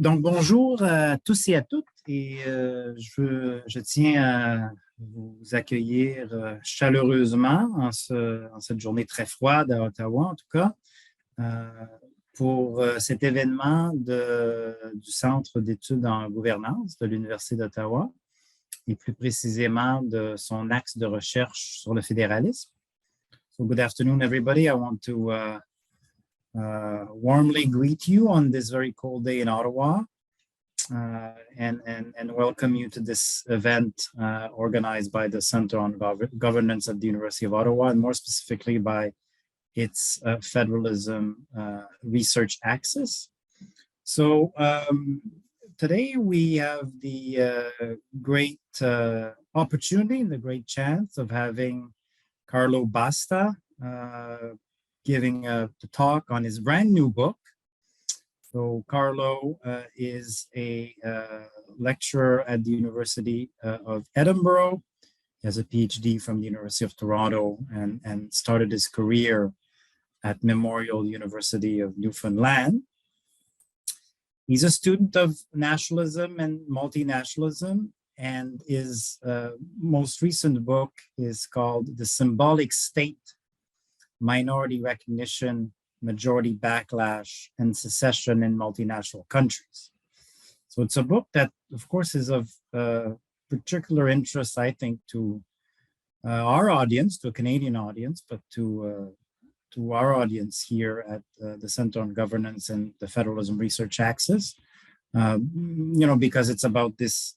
Donc, bonjour à tous et à toutes. Et je tiens à vous accueillir chaleureusement en cette journée très froide à Ottawa, en tout cas, pour cet événement du Centre d'études en gouvernance de l'Université d'Ottawa, et plus précisément de son axe de recherche sur le fédéralisme. So, good afternoon, everybody. I want to warmly greet you on this very cold day in Ottawa and welcome you to this event organized by the Center on Governance at the University of Ottawa, and more specifically by its Federalism research axis. So today we have the great opportunity and the great chance of having Carlo Basta giving a talk on his brand new book. So Carlo is a lecturer at the University of Edinburgh. He has a PhD from the University of Toronto and started his career at Memorial University of Newfoundland. He's a student of nationalism and multinationalism, and his most recent book is called The Symbolic State, Minority Recognition, Majority Backlash, and Secession in Multinational Countries. So it's a book that, of course, is of particular interest, I think, to our audience, to a Canadian audience, but to our audience here at the Center on Governance and the Federalism Research Axis, because it's about this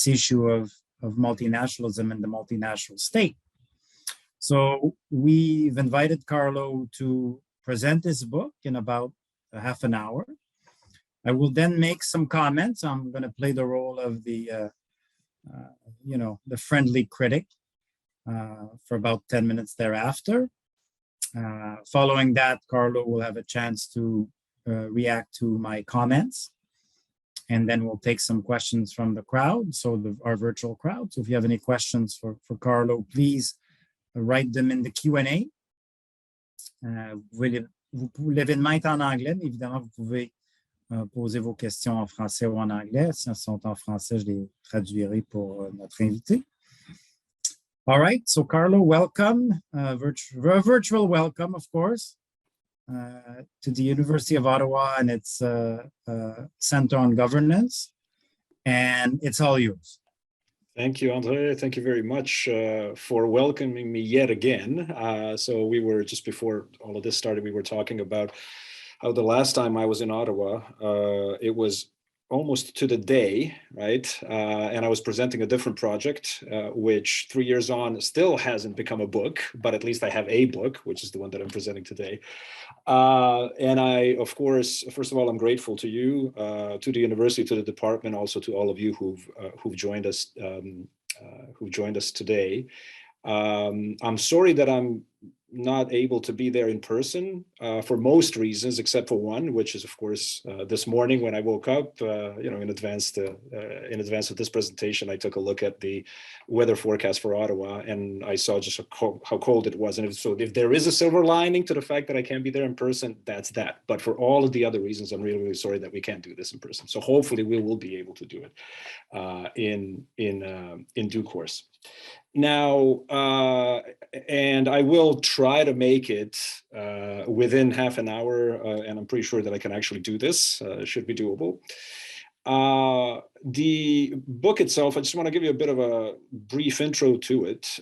issue of multinationalism and the multinational state. So we've invited Carlo to present his book in about a half an hour. I will then make some comments. I'm going to play the role of the friendly critic for about 10 minutes thereafter. Following that, Carlo will have a chance to react to my comments. And then we'll take some questions from the crowd, so our virtual crowd. So if you have any questions for Carlo, please write them in the Q&A. L'événement est en anglais, mais évidemment, vous pouvez poser vos questions en français ou en anglais. Si elles sont en français, je les traduirai pour notre invité. All right, so Carlo, welcome, virtual welcome, of course, to the University of Ottawa and its Center on Governance, and it's all yours. Thank you, Andre. Thank you very much for welcoming me yet again. So we were, just before all of this started, we were talking about how the last time I was in Ottawa, it was almost to the day, right? And I was presenting a different project, which 3 years on still hasn't become a book, but at least I have a book, which is the one that I'm presenting today. And I, of course, first of all, I'm grateful to you, to the university, to the department, also to all of you who've joined us, today. I'm sorry that I'm not able to be there in person for most reasons, except for one, which is, of course, this morning when I woke up, in advance of this presentation, I took a look at the weather forecast for Ottawa, and I saw just how cold it was. And so if there is a silver lining to the fact that I can't be there in person, that's that. But for all of the other reasons, I'm really, really sorry that we can't do this in person. So hopefully we will be able to do it in due course. Now, and I will try to make it within half an hour, and I'm pretty sure that I can actually do this. Should be doable. The book itself, I just want to give you a bit of a brief intro to it.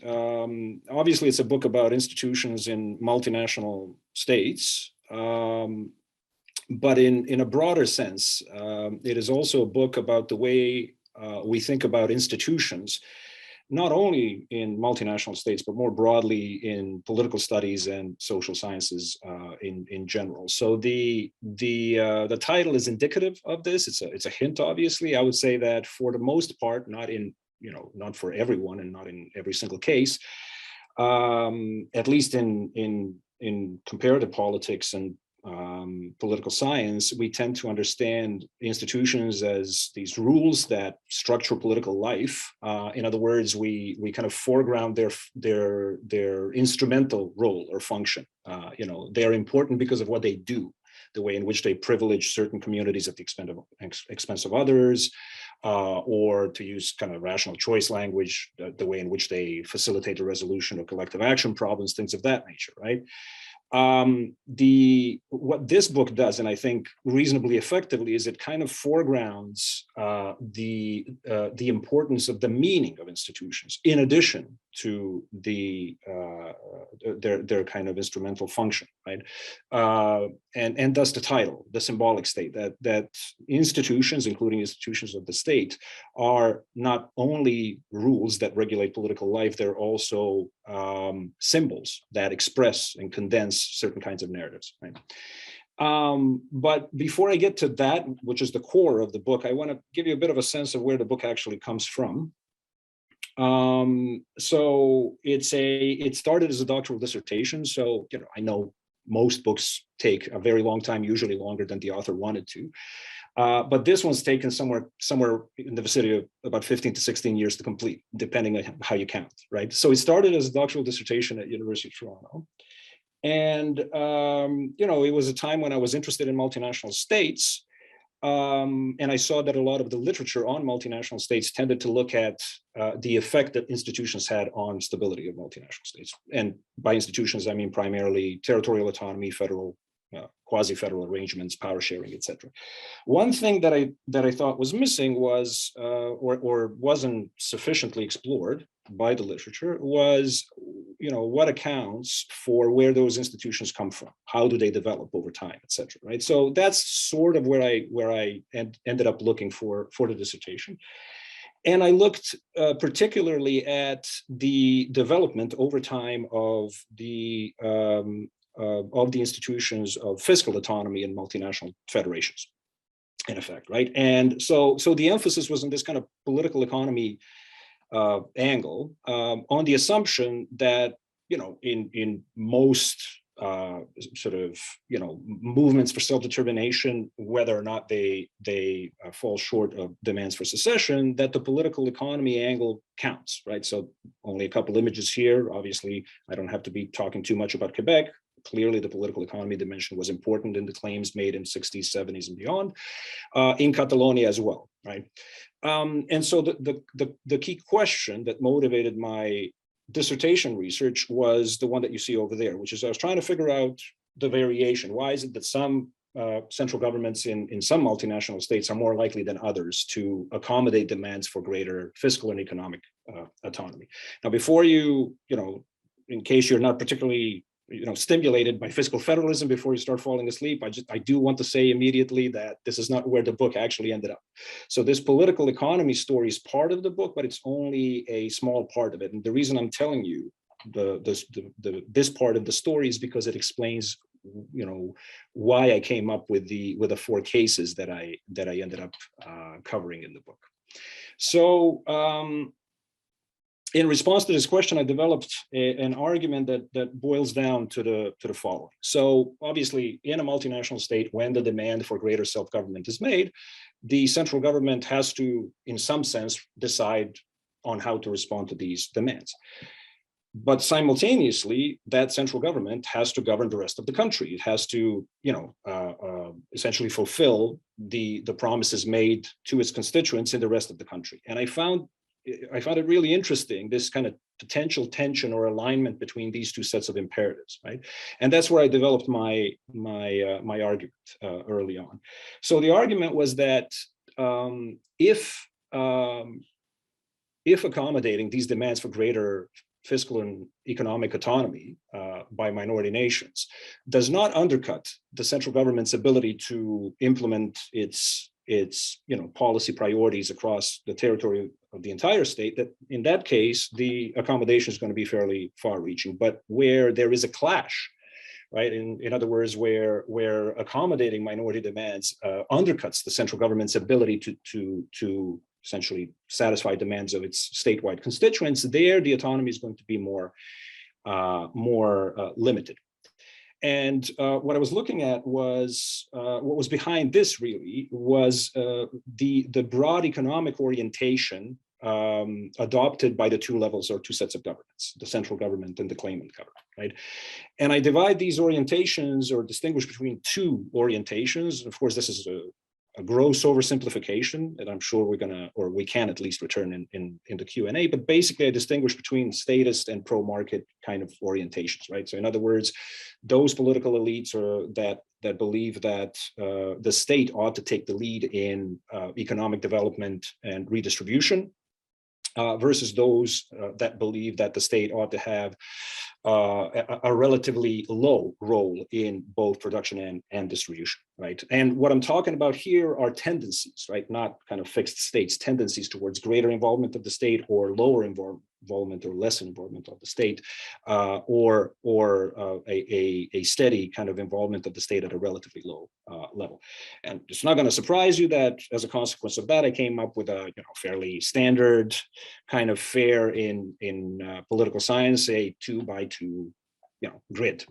Obviously, it's a book about institutions in multinational states, but in a broader sense, it is also a book about the way we think about institutions, not only in multinational states, but more broadly in political studies and social sciences in general. So the title is indicative of this. It's a hint, obviously. I would say that for the most part, not for everyone and not in every single case, at least in comparative politics and political science, we tend to understand institutions as these rules that structure political life. In other words, we kind of foreground their instrumental role or function. They're important because of what they do, the way in which they privilege certain communities at the expense of others, or to use kind of rational choice language, the way in which they facilitate the resolution of collective action problems, things of that nature, right? What this book does, and I think reasonably effectively, is it kind of foregrounds the importance of the meaning of institutions in addition to their kind of instrumental function, right? And thus the title, the symbolic state, that institutions, including institutions of the state, are not only rules that regulate political life, they're also symbols that express and condense certain kinds of narratives, right? But before I get to that, which is the core of the book, I want to give you a bit of a sense of where the book actually comes from. So it started as a doctoral dissertation. So, I know most books take a very long time, usually longer than the author wanted to. But this one's taken somewhere in the vicinity of about 15 to 16 years to complete, depending on how you count, right? So it started as a doctoral dissertation at University of Toronto. And, it was a time when I was interested in multinational states. And I saw that a lot of the literature on multinational states tended to look at the effect that institutions had on stability of multinational states. And by institutions, I mean primarily territorial autonomy, federal, quasi-federal arrangements, power sharing, etc. One thing that I thought was missing was, or wasn't sufficiently explored by the literature, was what accounts for where those institutions come from, how do they develop over time, etc. Right. So that's sort of where I ended up looking for the dissertation. And I looked particularly at the development over time of the institutions of fiscal autonomy in multinational federations, in effect, right? And so the emphasis was on this kind of political economy angle, on the assumption that, in most movements for self-determination, whether or not they fall short of demands for secession, that the political economy angle counts, right? So only a couple images here. Obviously, I don't have to be talking too much about Quebec. Clearly, the political economy dimension was important in the claims made in 60s, 70s, and beyond, in Catalonia as well, right? And so the key question that motivated my dissertation research was the one that you see over there, which is I was trying to figure out the variation. Why is it that some central governments in some multinational states are more likely than others to accommodate demands for greater fiscal and economic autonomy? Now, before in case you're not particularly stimulated by fiscal federalism before you start falling asleep, I do want to say immediately that this is not where the book actually ended up. So this political economy story is part of the book, but it's only a small part of it. And the reason I'm telling you this part of the story is because it explains, why I came up with the 4 cases that I ended up covering in the book. So in response to this question, I developed an argument that boils down to the following. So obviously, in a multinational state, when the demand for greater self-government is made, the central government has to, in some sense, decide on how to respond to these demands. But simultaneously, that central government has to govern the rest of the country. It has to, essentially fulfill the promises made to its constituents in the rest of the country. And I found it really interesting, this kind of potential tension or alignment between these two sets of imperatives, right? And that's where I developed my argument early on. So the argument was that if accommodating these demands for greater fiscal and economic autonomy by minority nations does not undercut the central government's ability to implement its policy priorities across the territory of the entire state, that in that case, the accommodation is going to be fairly far-reaching. But where there is a clash, right? In other words, where accommodating minority demands undercuts the central government's ability to essentially satisfy demands of its statewide constituents, there the autonomy is going to be more limited. And what I was looking at was what was behind this really was the broad economic orientation adopted by the two levels or two sets of governments, the central government and the claimant government, right? And I divide these orientations or distinguish between two orientations. Of course, this is a gross oversimplification that I'm sure we're gonna, or we can at least return in the Q&A, but basically I distinguish between statist and pro-market kind of orientations, right? So in other words, those political elites that believe that the state ought to take the lead in economic development and redistribution, versus those that believe that the state ought to have a relatively low role in both production and distribution, right? And what I'm talking about here are tendencies, right? Not kind of fixed states, tendencies towards greater involvement of the state or lower involvement or less involvement of the state, or a steady kind of involvement of the state at a relatively low level. And it's not going to surprise you that as a consequence of that, I came up with a fairly standard kind of fair in political science, a 2x2 grid.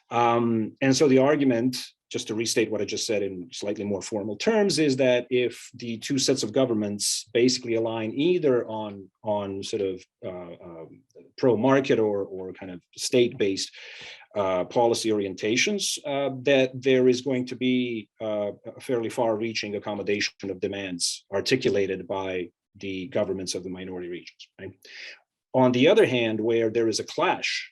And so the argument, just to restate what I just said in slightly more formal terms, is that if the two sets of governments basically align either on sort of pro-market or kind of state-based policy orientations, that there is going to be a fairly far-reaching accommodation of demands articulated by the governments of the minority regions, right? On the other hand, where there is a clash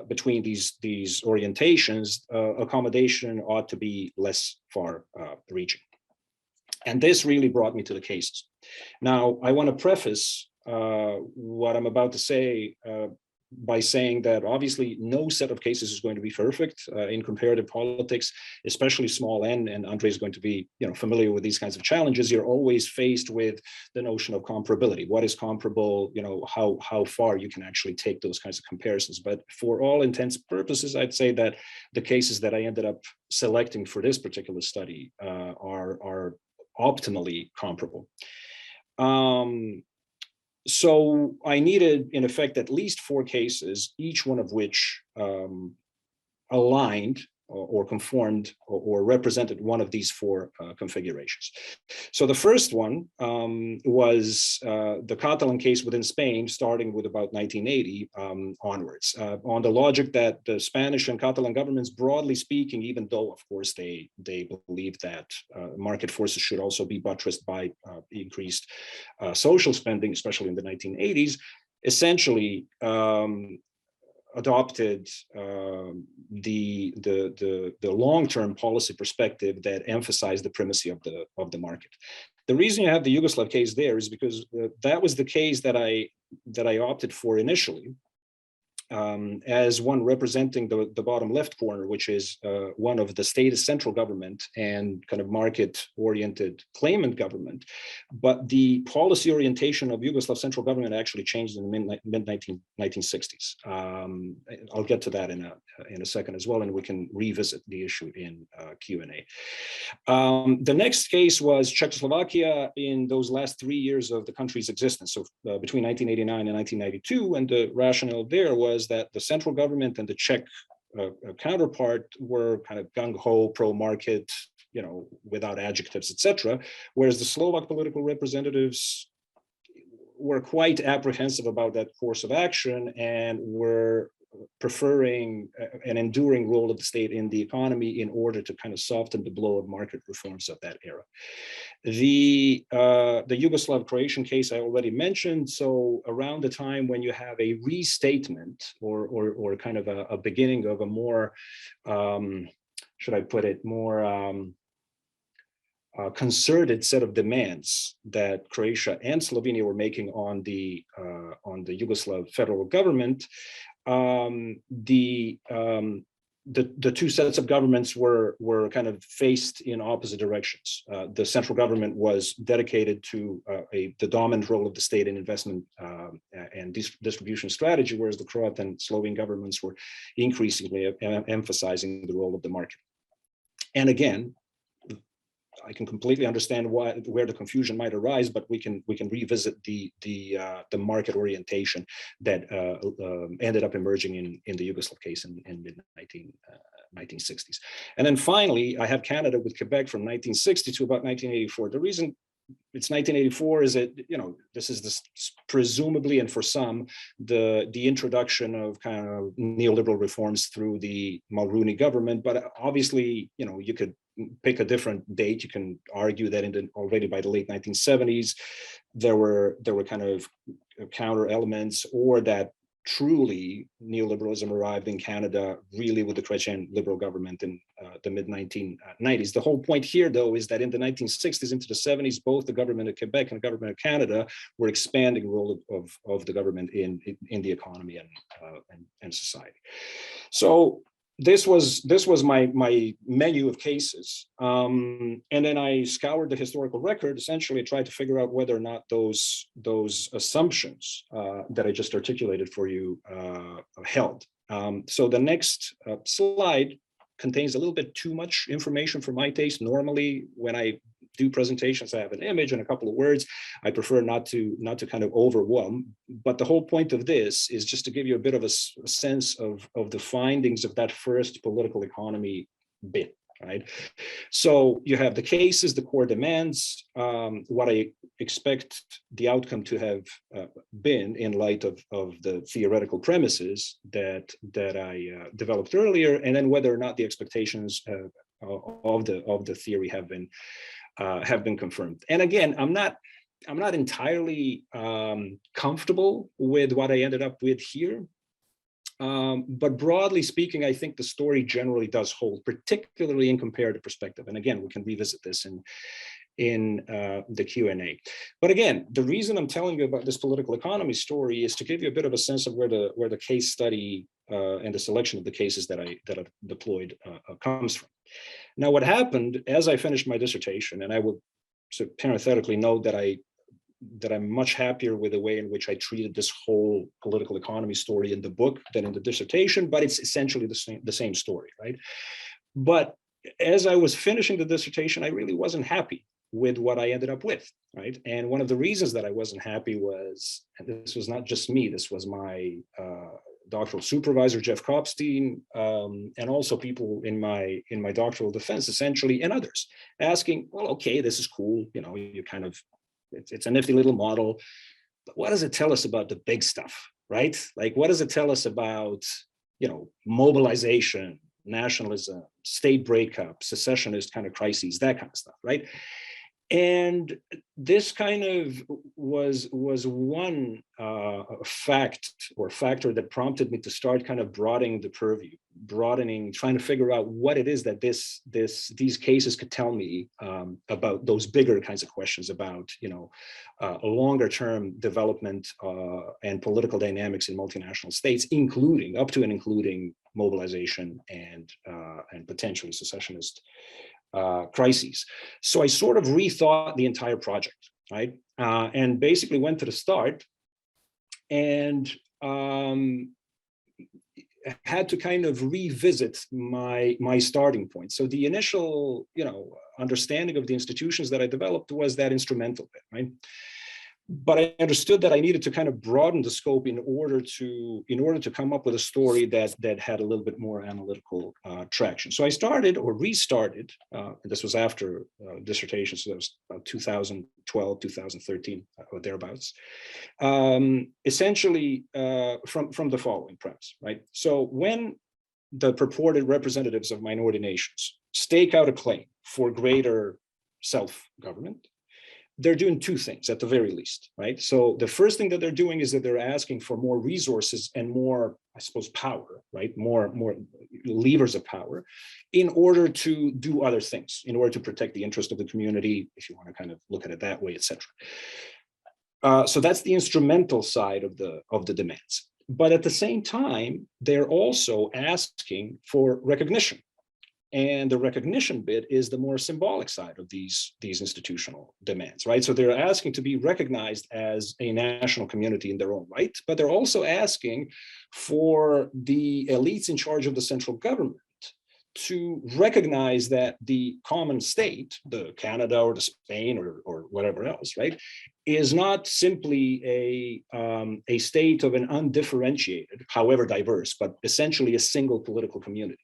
between these orientations, accommodation ought to be less far-reaching. And this really brought me to the cases. Now, I want to preface what I'm about to say by saying that obviously no set of cases is going to be perfect in comparative politics, especially small n, and Andre is going to be familiar with these kinds of challenges. You're always faced with the notion of comparability. What is comparable? How far you can actually take those kinds of comparisons. But for all intents and purposes, I'd say that the cases that I ended up selecting for this particular study are optimally comparable. So I needed, in effect, at least 4 cases, each one of which aligned or conformed or represented one of these 4 configurations. So the first one was the Catalan case within Spain, starting with about 1980 onwards, on the logic that the Spanish and Catalan governments, broadly speaking, even though, of course, they believe that market forces should also be buttressed by increased social spending, especially in the 1980s, essentially adopted the long-term policy perspective that emphasized the primacy of the market. The reason you have the Yugoslav case there is because that was the case that I opted for initially, as one representing the bottom left corner, which is one of the statist central government and kind of market-oriented claimant government. But the policy orientation of Yugoslav central government actually changed in the mid-1960s. I'll get to that in a second as well, and we can revisit the issue in Q&A. The next case was Czechoslovakia in those last 3 years of the country's existence, so between 1989 and 1992, and the rationale there was that the central government and the Czech counterpart were kind of gung-ho, pro-market, without adjectives, etc., whereas the Slovak political representatives were quite apprehensive about that course of action and were preferring an enduring role of the state in the economy in order to kind of soften the blow of market reforms of that era. The Yugoslav Croatian case I already mentioned. So around the time when you have a restatement or kind of a beginning of a more, should I put it, more concerted set of demands that Croatia and Slovenia were making on the Yugoslav federal government, the two sets of governments were kind of faced in opposite directions. The central government was dedicated to the dominant role of the state in investment and distribution strategy, whereas the Croat and Slovene governments were increasingly emphasizing the role of the market. And again, I can completely understand where the confusion might arise, but we can revisit the market orientation that ended up emerging in the Yugoslav case in mid 1960s. And then finally, I have Canada with Quebec from 1960 to about 1984. The reason it's 1984. Is it, this is this presumably, and for some, the introduction of kind of neoliberal reforms through the Mulroney government. But obviously, you could pick a different date. You can argue that already by the late 1970s, there were kind of counter elements, or that truly neoliberalism arrived in Canada really with the Chrétien liberal government in the mid-1990s. The whole point here, though, is that in the 1960s into the 70s, both the government of Quebec and the government of Canada were expanding the role of the government in the economy and society. So this was my menu of cases, and then I scoured the historical record. Essentially, tried to figure out whether or not those assumptions that I just articulated for you held. So the next slide contains a little bit too much information for my taste. Normally, when I do presentations, I have an image and a couple of words. I prefer not to kind of overwhelm. But the whole point of this is just to give you a bit of a sense of the findings of that first political economy bit, right? So you have the cases, the core demands, what I expect the outcome to have been in light of the theoretical premises that I developed earlier, and then whether or not the expectations of the theory have been confirmed. And again, I'm not entirely comfortable with what I ended up with here. But broadly speaking, I think the story generally does hold, particularly in comparative perspective. And again, we can revisit this in the Q&A. But again, the reason I'm telling you about this political economy story is to give you a bit of a sense of where the case study and the selection of the cases that I deployed comes from. Now, what happened as I finished my dissertation, and I would sort of parenthetically note that I'm much happier with the way in which I treated this whole political economy story in the book than in the dissertation, but it's essentially the same story, right? But as I was finishing the dissertation, I really wasn't happy with what I ended up with, right? And one of the reasons that I wasn't happy was, and this was not just me, this was my doctoral supervisor, Jeff Kopstein, and also people in my doctoral defense, essentially, and others, asking, well, okay, this is cool, you kind of, it's a nifty little model, but what does it tell us about the big stuff, right? Like, what does it tell us about, mobilization, nationalism, state breakup, secessionist kind of crises, that kind of stuff, right? And this kind of was one factor that prompted me to start kind of broadening the purview, trying to figure out what it is that these cases could tell me about those bigger kinds of questions about a longer term development and political dynamics in multinational states, including mobilization and potentially secessionist crises. So I sort of rethought the entire project, right? And basically went to the start and had to kind of revisit my starting point. So the initial, understanding of the institutions that I developed was that instrumental bit, right? But I understood that I needed to kind of broaden the scope in order to come up with a story that had a little bit more analytical traction. So I restarted, and this was after dissertation, so that was about 2012, 2013, or thereabouts, essentially from the following premise, right? So when the purported representatives of minority nations stake out a claim for greater self-government, they're doing two things at the very least, right? So the first thing that they're doing is that they're asking for more resources and more, I suppose, power, right? More levers of power in order to do other things, in order to protect the interest of the community, if you want to kind of look at it that way, etc. So that's the instrumental side of the demands. But at the same time, they're also asking for recognition. And the recognition bit is the more symbolic side of these institutional demands, right? So they're asking to be recognized as a national community in their own right, but they're also asking for the elites in charge of the central government to recognize that the common state, the Canada or the Spain or whatever else, right, is not simply a state of an undifferentiated, however diverse, but essentially a single political community.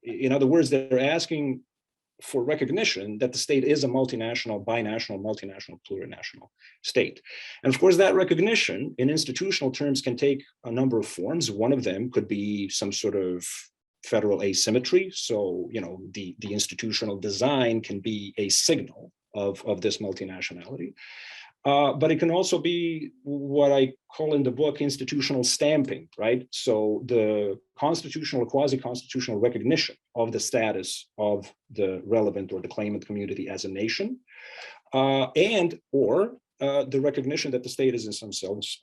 In other words, they're asking for recognition that the state is a multinational, binational, multinational, plurinational state. And of course, that recognition in institutional terms can take a number of forms. One of them could be some sort of federal asymmetry. So, the institutional design can be a signal of this multinationality. But it can also be what I call in the book institutional stamping, right? So the constitutional or quasi-constitutional recognition of the status of the relevant or the claimant community as a nation, or the recognition that the state is in some sense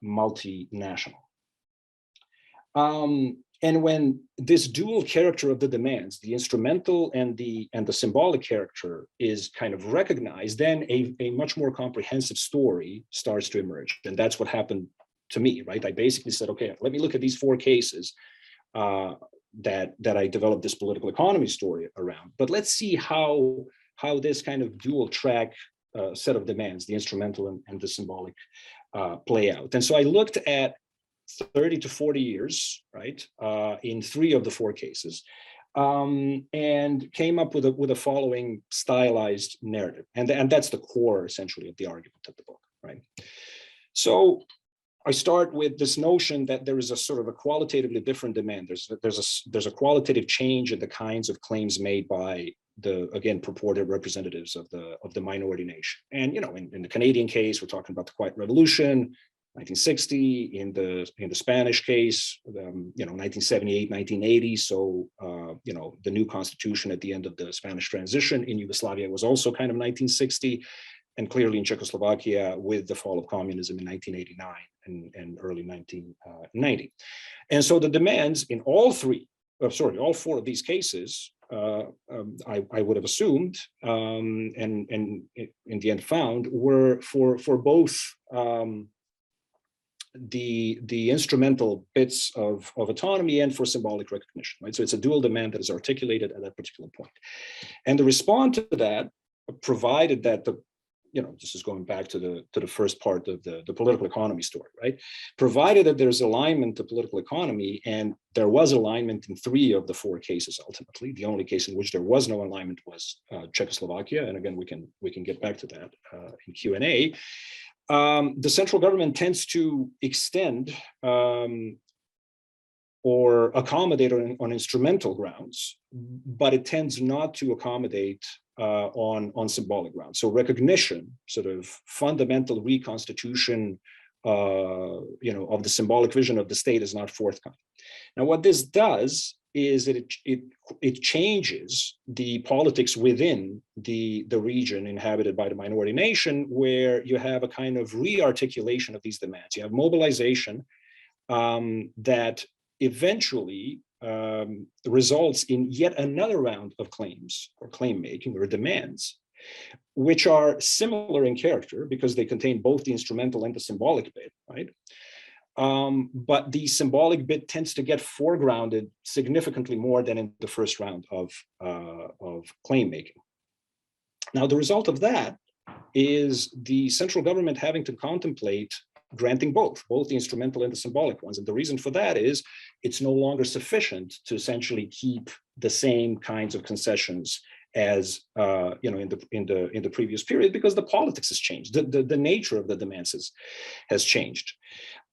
multinational. And when this dual character of the demands, the instrumental and the symbolic character, is kind of recognized, then a much more comprehensive story starts to emerge. And that's what happened to me, right? I basically said, okay, let me look at these 4 cases that I developed this political economy story around. But let's see how this kind of dual track set of demands, the instrumental and the symbolic, play out. And so I looked at 30 to 40 years, right, in 3 of the 4 cases, and came up with a following stylized narrative. And that's the core, essentially, of the argument of the book, right? So I start with this notion that there is a sort of a qualitatively different demand. There's a qualitative change in the kinds of claims made by the, again, purported representatives of the minority nation. And, in the Canadian case, we're talking about the Quiet Revolution, 1960, in the Spanish case, 1978, 1980. So, the new constitution at the end of the Spanish transition in Yugoslavia was also kind of 1960, and clearly in Czechoslovakia with the fall of communism in 1989 and early 1990. And so the demands in all 4 of these cases, I would have assumed, and in the end found, were for both the instrumental bits of autonomy and for symbolic recognition, right? So it's a dual demand that is articulated at that particular point. And the response to that, provided that this is going back to the first part of the political economy story, right? Provided that there's alignment to political economy, and there was alignment in 3 of the 4 cases ultimately. The only case in which there was no alignment was Czechoslovakia, and again we can get back to that in Q&A. The central government tends to extend or accommodate on instrumental grounds, but it tends not to accommodate on symbolic grounds. So recognition, sort of fundamental reconstitution, of the symbolic vision of the state is not forthcoming. Now, what this does is it changes the politics within the region inhabited by the minority nation, where you have a kind of re-articulation of these demands. You have mobilization that eventually results in yet another round of claims or claim making or demands, which are similar in character because they contain both the instrumental and the symbolic bit, right? But the symbolic bit tends to get foregrounded significantly more than in the first round of claim making. Now, the result of that is the central government having to contemplate granting both the instrumental and the symbolic ones. And the reason for that is it's no longer sufficient to essentially keep the same kinds of concessions as in the previous period, because the politics has changed. The nature of the demands has changed.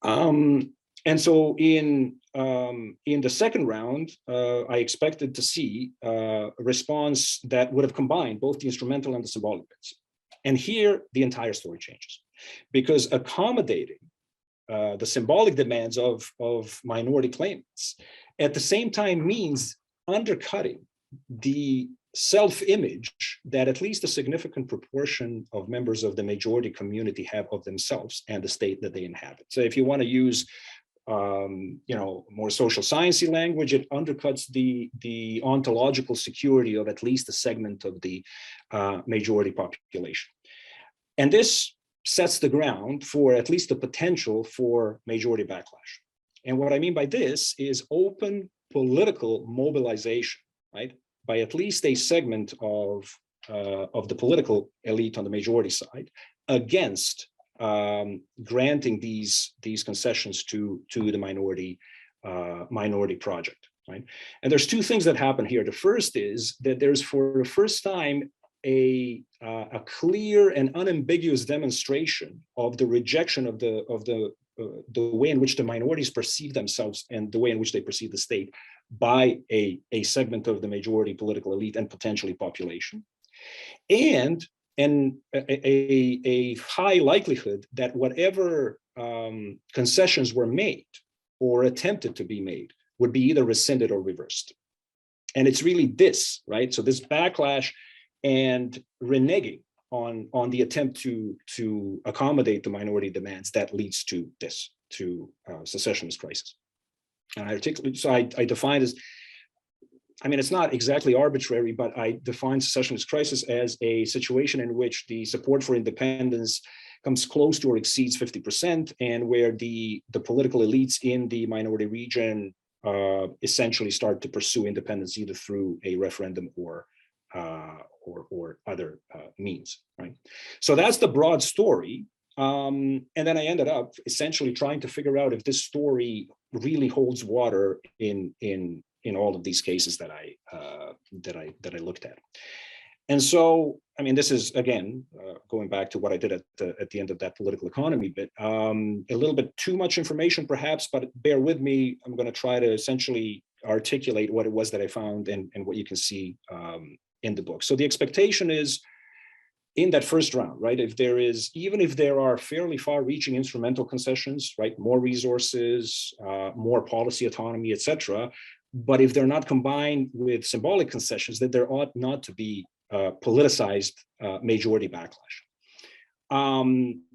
And so in the second round, I expected to see a response that would have combined both the instrumental and the symbolic bits. And here, the entire story changes, because accommodating the symbolic demands of minority claimants at the same time means undercutting the self-image that at least a significant proportion of members of the majority community have of themselves and the state that they inhabit. So if you want to use more social sciencey language, it undercuts the ontological security of at least a segment of the majority population. And this sets the ground for at least the potential for majority backlash. And what I mean by this is open political mobilization, right, by at least a segment of the political elite on the majority side against granting these concessions to the minority project. right? And there's two things that happen here. The first is that there's, for the first time, a clear and unambiguous demonstration of the rejection of the way in which the minorities perceive themselves and the way in which they perceive the state by a segment of the majority political elite and potentially population, and a high likelihood that whatever concessions were made or attempted to be made would be either rescinded or reversed. And it's really this, right? So this backlash and reneging on the attempt to accommodate the minority demands that leads to this, to secessionist crisis. And I articulate, so I define as, I mean, it's not exactly arbitrary, but I define secessionist crisis as a situation in which the support for independence comes close to or exceeds 50%, and where the political elites in the minority region essentially start to pursue independence either through a referendum or other means, right? So that's the broad story. And then I ended up essentially trying to figure out if this story really holds water in all of these cases that I looked at. And so, I mean, this is, again, going back to what I did at the end of that political economy bit, a little bit too much information perhaps, but bear with me. I'm going to try to essentially articulate what it was that I found and what you can see in the book. So the expectation is, in that first round, right, even if there are fairly far-reaching instrumental concessions, right, more resources, more policy autonomy, etc., but if they're not combined with symbolic concessions, then there ought not to be politicized majority backlash.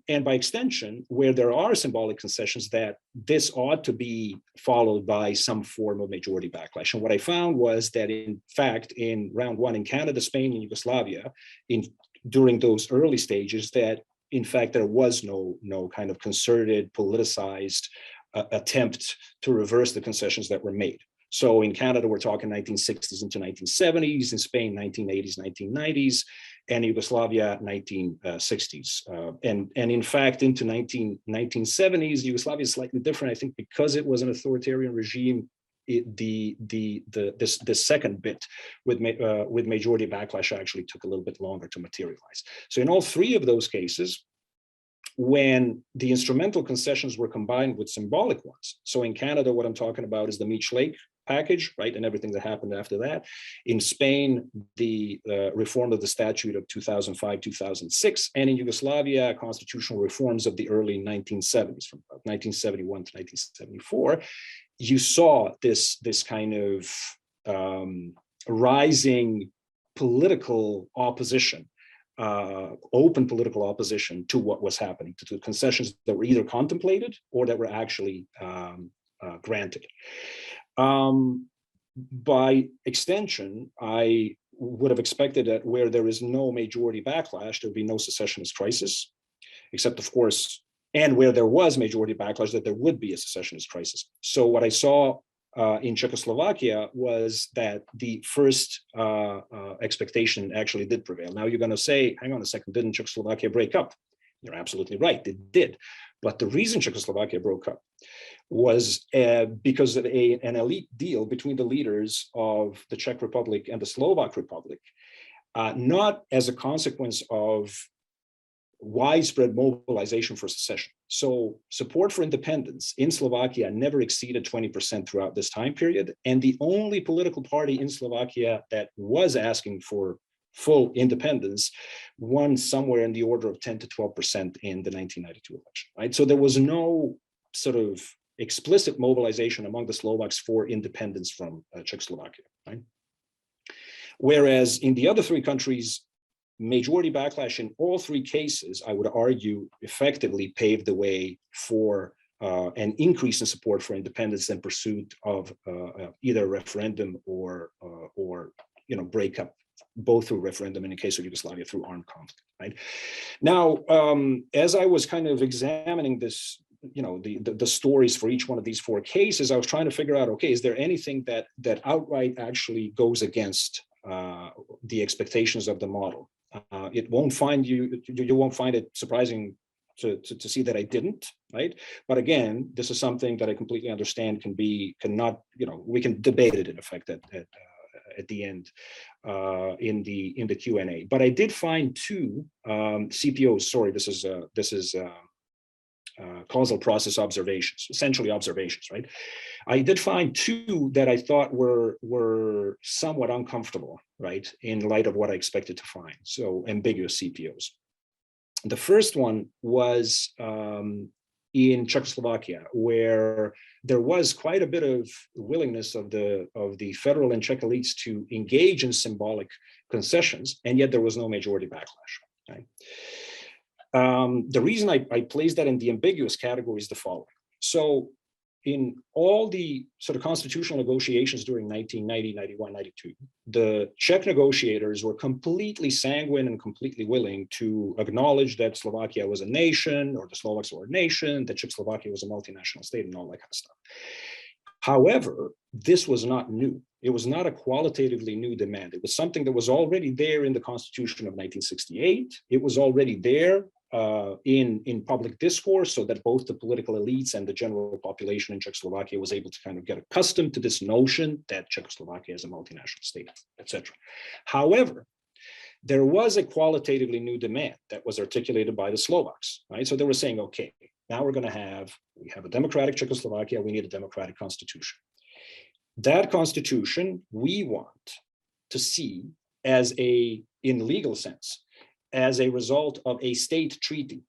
And by extension, where there are symbolic concessions, that this ought to be followed by some form of majority backlash. And what I found was that, in fact, in round one in Canada, Spain, and Yugoslavia, during those early stages, that in fact there was no kind of concerted, politicized attempt to reverse the concessions that were made. So in Canada, we're talking 1960s into 1970s, in Spain, 1980s, 1990s, and Yugoslavia, 1960s. And in fact, into 1970s, Yugoslavia is slightly different, I think, because it was an authoritarian regime. The second bit with majority backlash actually took a little bit longer to materialize. So in all three of those cases, when the instrumental concessions were combined with symbolic ones. So in Canada, what I'm talking about is the Meech Lake package, right, and everything that happened after that. In Spain, the reform of the statute of 2005, 2006, and in Yugoslavia, constitutional reforms of the early 1970s, from 1971 to 1974. You saw this kind of rising political opposition, open political opposition to what was happening, to the concessions that were either contemplated or that were actually granted. By extension, I would have expected that where there is no majority backlash, there would be no secessionist crisis, except, of course, and where there was majority backlash, that there would be a secessionist crisis. So what I saw in Czechoslovakia was that the first expectation actually did prevail. Now you're going to say, hang on a second, didn't Czechoslovakia break up? You're absolutely right, it did. But the reason Czechoslovakia broke up was because of an elite deal between the leaders of the Czech Republic and the Slovak Republic, not as a consequence of widespread mobilization for secession. So support for independence in Slovakia never exceeded 20% throughout this time period. And the only political party in Slovakia that was asking for full independence won somewhere in the order of 10 to 12% in the 1992 election, right? So there was no sort of explicit mobilization among the Slovaks for independence from Czechoslovakia, right? Whereas in the other three countries, majority backlash in all three cases, I would argue, effectively paved the way for an increase in support for independence and pursuit of either a referendum or breakup, both through referendum and in the case of Yugoslavia through armed conflict. Right now, as I was kind of examining this, the stories for each one of these four cases, I was trying to figure out, okay, is there anything that outright actually goes against the expectations of the model? You won't find it surprising to see that I didn't. right? But again, this is something that I completely understand cannot, we can debate it in effect at the end in the Q&A. But I did find two CPOs. Sorry, this is causal process observations, essentially observations, right? I did find two that I thought were somewhat uncomfortable, right, in light of what I expected to find. So ambiguous CPOs. The first one was in Czechoslovakia, where there was quite a bit of willingness of the federal and Czech elites to engage in symbolic concessions, and yet there was no majority backlash. Right? The reason I place that in the ambiguous category is the following. So in all the sort of constitutional negotiations during 1990, 91, 92, the Czech negotiators were completely sanguine and completely willing to acknowledge that Slovakia was a nation, or the Slovaks were a nation, that Czechoslovakia was a multinational state, and all that kind of stuff. However, this was not new. It was not a qualitatively new demand. It was something that was already there in the Constitution of 1968. It was already there in public discourse, so that both the political elites and the general population in Czechoslovakia was able to kind of get accustomed to this notion that Czechoslovakia is a multinational state, etc. However, there was a qualitatively new demand that was articulated by the Slovaks, right? So they were saying, okay, now we have a democratic Czechoslovakia, we need a democratic constitution. That constitution we want to see as in legal sense, as a result of a state treaty.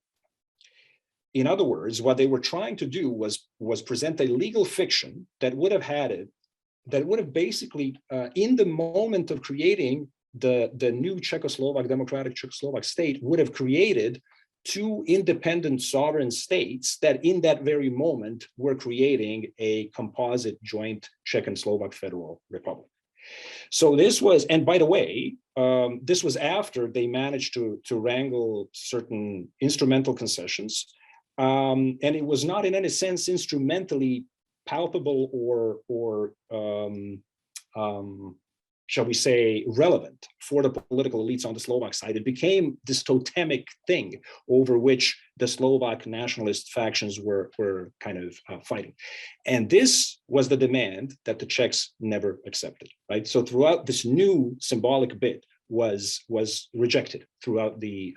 In other words, what they were trying to do was present a legal fiction that would have basically, in the moment of creating the new democratic Czechoslovak state, would have created two independent sovereign states that in that very moment were creating a composite joint Czech and Slovak federal republic. So this was, and by the way, this was after they managed to wrangle certain instrumental concessions. And it was not in any sense instrumentally palpable or shall we say, relevant for the political elites on the Slovak side. It became this totemic thing over which the Slovak nationalist factions were kind of fighting. And this was the demand that the Czechs never accepted, right? So throughout, this new symbolic bit was rejected throughout the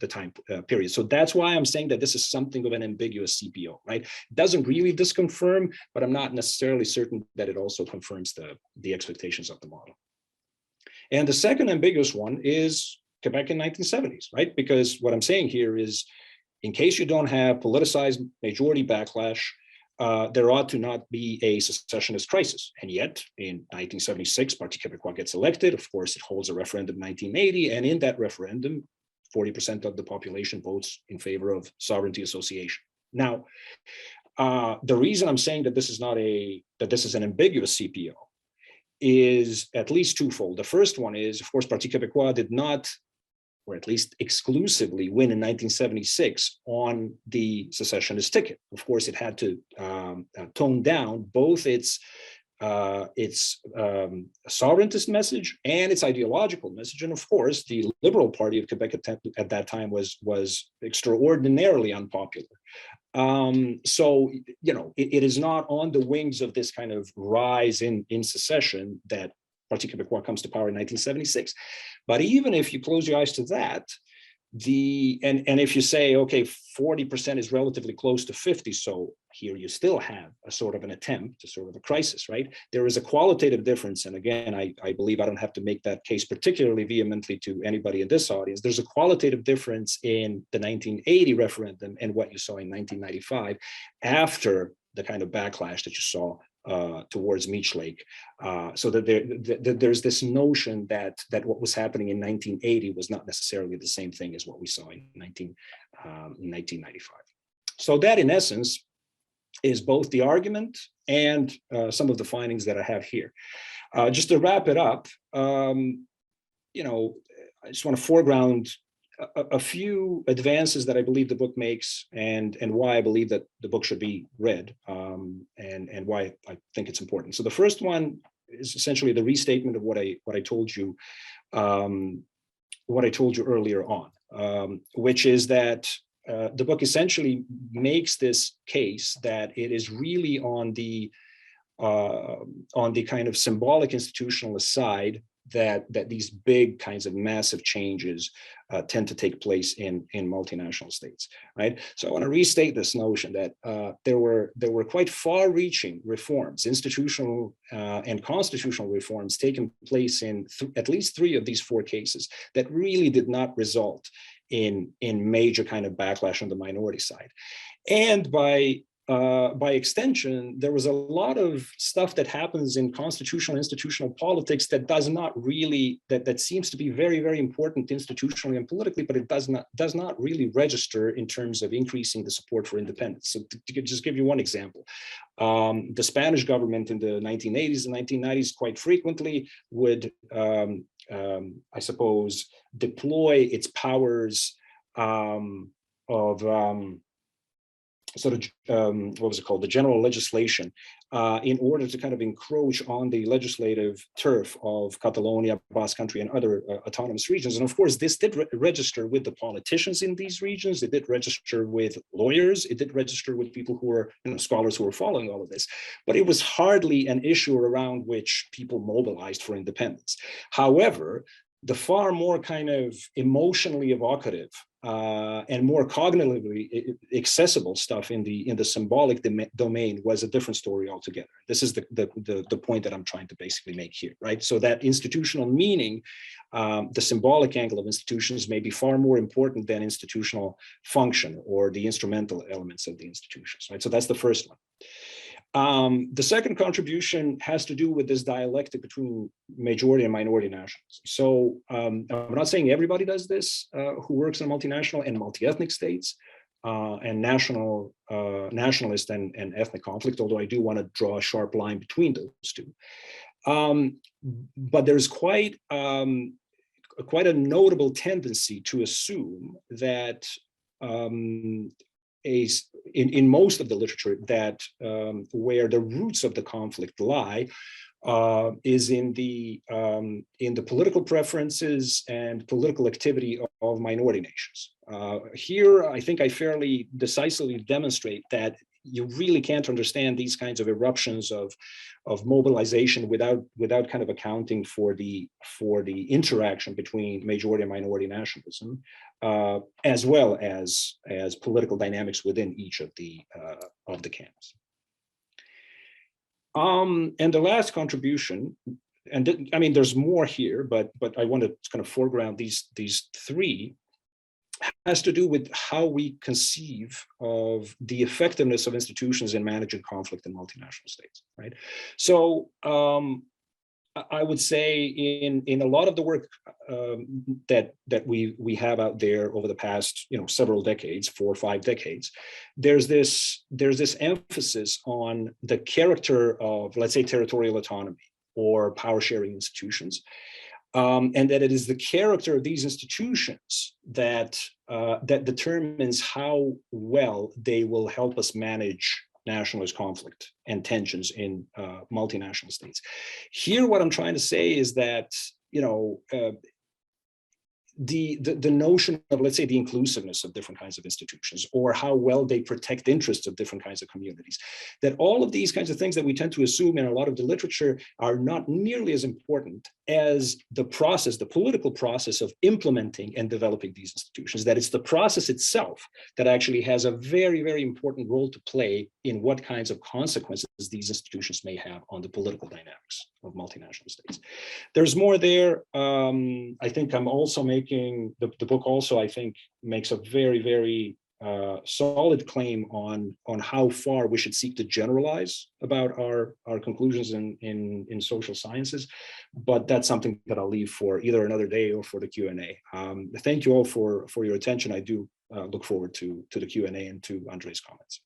time period. So that's why I'm saying that this is something of an ambiguous CPO, right? It doesn't really disconfirm, but I'm not necessarily certain that it also confirms the expectations of the model. And the second ambiguous one is Quebec in 1970s, right? Because what I'm saying here is, in case you don't have politicized majority backlash, there ought to not be a secessionist crisis. And yet, in 1976, Parti Québécois gets elected. Of course, it holds a referendum in 1980. And in that referendum, 40% of the population votes in favor of sovereignty association. Now, the reason I'm saying that this is an ambiguous CPO is at least twofold. The first one is, of course, Parti Québécois did not, or at least exclusively, win in 1976 on the secessionist ticket. Of course, it had to tone down both its sovereigntist message and its ideological message. And of course, the Liberal Party of Quebec at that time was extraordinarily unpopular. So, it is not on the wings of this kind of rise in secession that Parti Québécois comes to power in 1976. But even if you close your eyes to that, and if you say, okay, 40% is relatively close to 50, so here you still have a sort of an attempt, a sort of a crisis, right? There is a qualitative difference, and again, I believe I don't have to make that case particularly vehemently to anybody in this audience. There's a qualitative difference in the 1980 referendum and what you saw in 1995 after the kind of backlash that you saw towards Meech Lake, so that there's this notion that what was happening in 1980 was not necessarily the same thing as what we saw in 1995. So that, in essence, is both the argument and some of the findings that I have here. Just to wrap it up, I just want to foreground a few advances that I believe the book makes, and why I believe that the book should be read, and why I think it's important. So the first one is essentially the restatement of what I told you earlier on, which is that the book essentially makes this case that it is really on the kind of symbolic institutionalist side that these big kinds of massive changes tend to take place in multinational states, right? So I want to restate this notion that there were quite far-reaching reforms, institutional and constitutional reforms taking place in at least 3 of these 4 cases that really did not result in major kind of backlash on the minority side. And by extension, there was a lot of stuff that happens in constitutional institutional politics that does not really, that seems to be very, very important institutionally and politically, but it does not really register in terms of increasing the support for independence. So to just give you one example, the Spanish government in the 1980s and 1990s quite frequently would, I suppose, deploy its powers of what was it called, the general legislation, in order to kind of encroach on the legislative turf of Catalonia, Basque Country, and other autonomous regions. And of course, this did register with the politicians in these regions. It did register with lawyers. It did register with people who were, scholars who were following all of this. But it was hardly an issue around which people mobilized for independence. However, the far more kind of emotionally evocative and more cognitively accessible stuff in the symbolic domain was a different story altogether. This is the point that I'm trying to basically make here, right? So that institutional meaning, the symbolic angle of institutions may be far more important than institutional function or the instrumental elements of the institutions, right? So that's the first one. The second contribution has to do with this dialectic between majority and minority nationals. So I'm not saying everybody does this who works in multinational and multi-ethnic states and nationalist and ethnic conflict, although I do want to draw a sharp line between those two. But there's quite a notable tendency to assume that in most of the literature that where the roots of the conflict lie is in the political preferences and political activity of minority nations. Here, I think I fairly decisively demonstrate that you really can't understand these kinds of eruptions of mobilization without kind of accounting for the interaction between majority and minority nationalism, as well as political dynamics within each of the camps. And the last contribution, and I mean, there's more here, but I want to kind of foreground these 3, has to do with how we conceive of the effectiveness of institutions in managing conflict in multinational states, right? So I would say in a lot of the work that we have out there over the past several decades, 4 or 5 decades, there's this emphasis on the character of, let's say, territorial autonomy or power sharing institutions. And that it is the character of these institutions that determines how well they will help us manage nationalist conflict and tensions in multinational states. Here, what I'm trying to say is that the notion of, let's say, the inclusiveness of different kinds of institutions, or how well they protect interests of different kinds of communities, that all of these kinds of things that we tend to assume in a lot of the literature are not nearly as important as the process, the political process of implementing and developing these institutions, that it's the process itself that actually has a very, very important role to play in what kinds of consequences these institutions may have on the political dynamics of multinational states. There's more there. I think I'm also making, the book also, I think, makes a very, very solid claim on how far we should seek to generalize about our conclusions in social sciences, but that's something that I'll leave for either another day or for the Q&A. Thank you all for your attention. I do look forward to the Q&A and to Andrei's comments.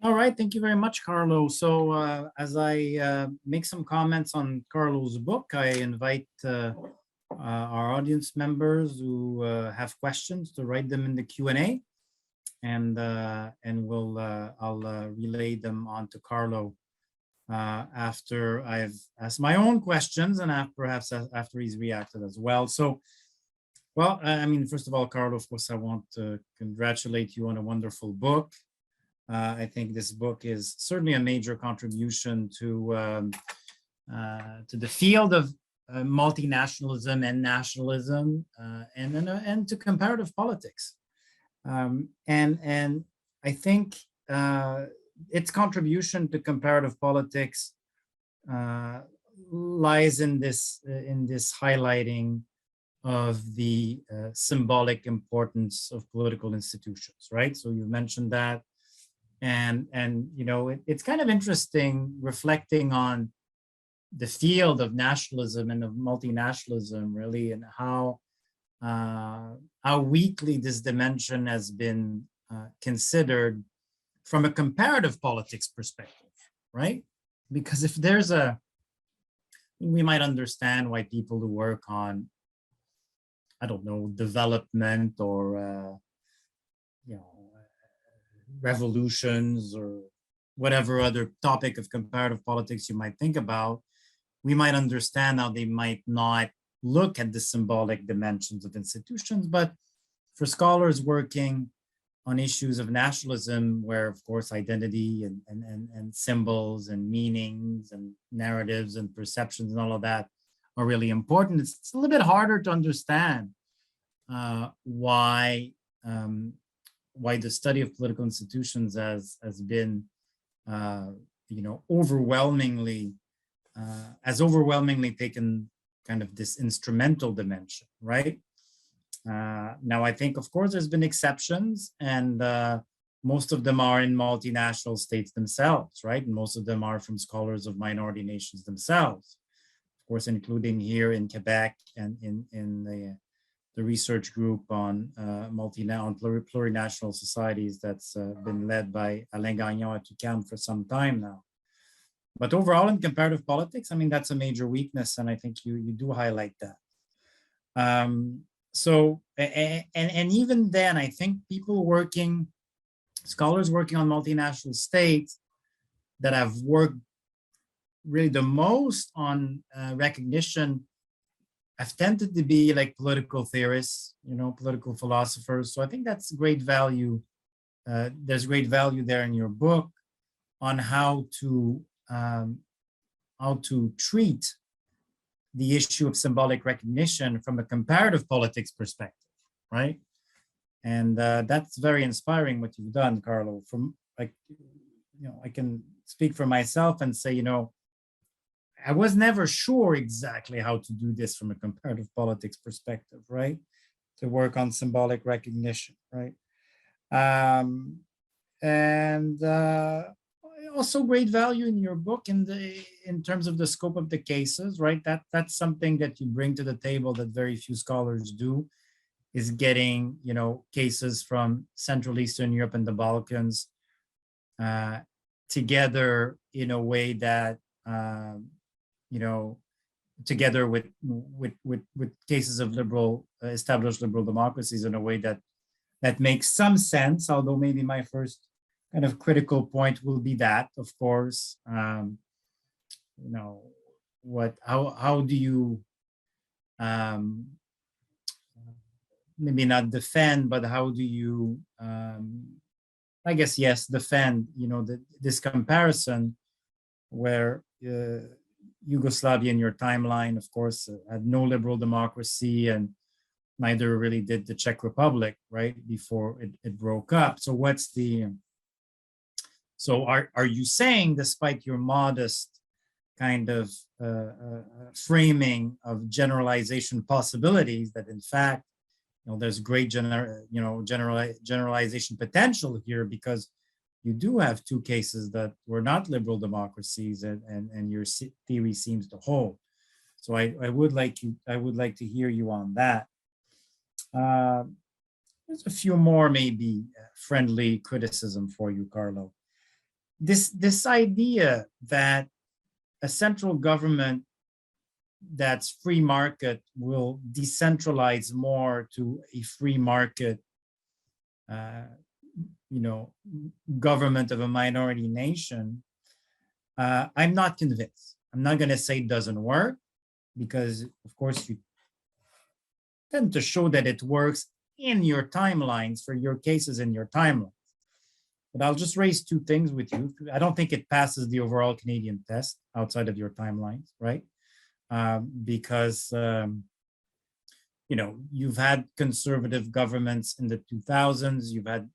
All right, thank you very much, Carlo. So as I make some comments on Carlo's book, I invite our audience members who have questions to write them in the Q&A, and I'll relay them on to Carlo after I've asked my own questions and perhaps after he's reacted as well. So Well, I mean, first of all, Carlo, of course, I want to congratulate you on a wonderful book. I think this book is certainly a major contribution to the field of multinationalism and nationalism, and to comparative politics. And I think its contribution to comparative politics lies in this highlighting of the symbolic importance of political institutions, right? So you mentioned that, and you know, it's kind of interesting reflecting on the field of nationalism and of multinationalism, really, and how weakly this dimension has been considered from a comparative politics perspective, right? Because if there's we might understand why people who work on, I don't know, development or you know, revolutions or whatever other topic of comparative politics you might think about, we might understand how they might not look at the symbolic dimensions of institutions. But for scholars working on issues of nationalism, where of course identity and symbols and meanings and narratives and perceptions and all of that are really important, it's a little bit harder to understand why the study of political institutions has been you know, overwhelmingly taken kind of this instrumental dimension, right? Now, I think, of course, there's been exceptions, and most of them are in multinational states themselves, right? And most of them are from scholars of minority nations themselves, of course, including here in Quebec and in the research group on plurinational societies that's been led by Alain Gagnon at UQAM for some time now. But overall, in comparative politics, I mean, that's a major weakness, and I think you do highlight that. So, and even then, I think scholars working on multinational states that have worked really the most on recognition have tended to be like political theorists, you know, political philosophers. So I think that's great value. There's great value there in your book on how to treat the issue of symbolic recognition from a comparative politics perspective, right? And that's very inspiring what you've done, Carlo. From, like, you know, I can speak for myself and say, you know, I was never sure exactly how to do this from a comparative politics perspective, right? To work on symbolic recognition, right? And also great value in your book in terms of the scope of the cases, right? That's something that you bring to the table that very few scholars do, is getting, you know, cases from Central Eastern Europe and the Balkans together in a way that you know, together with cases of established liberal democracies in a way that makes some sense. Although maybe my first kind of critical point will be that, of course, you know, how do you maybe not defend, but how do you I guess, yes, defend, you know, this comparison where Yugoslavia in your timeline, of course, had no liberal democracy, and neither really did the Czech Republic, right, before it broke up. So are you saying, despite your modest kind of framing of generalization possibilities, that in fact, you know, there's great generalization potential here, because you do have two cases that were not liberal democracies, and your theory seems to hold. So I would like to hear you on that. There's a few more maybe friendly criticism for you, Carlo. This idea that a central government that's free market will decentralize more to a free market you know, government of a minority nation, I'm not convinced. I'm not going to say it doesn't work, because of course tend to show that it works in your timelines for your cases in your timelines. But I'll just raise two things with you. I don't think it passes the overall Canadian test outside of your timelines, right? Because you've had conservative governments in the 2000s, you've had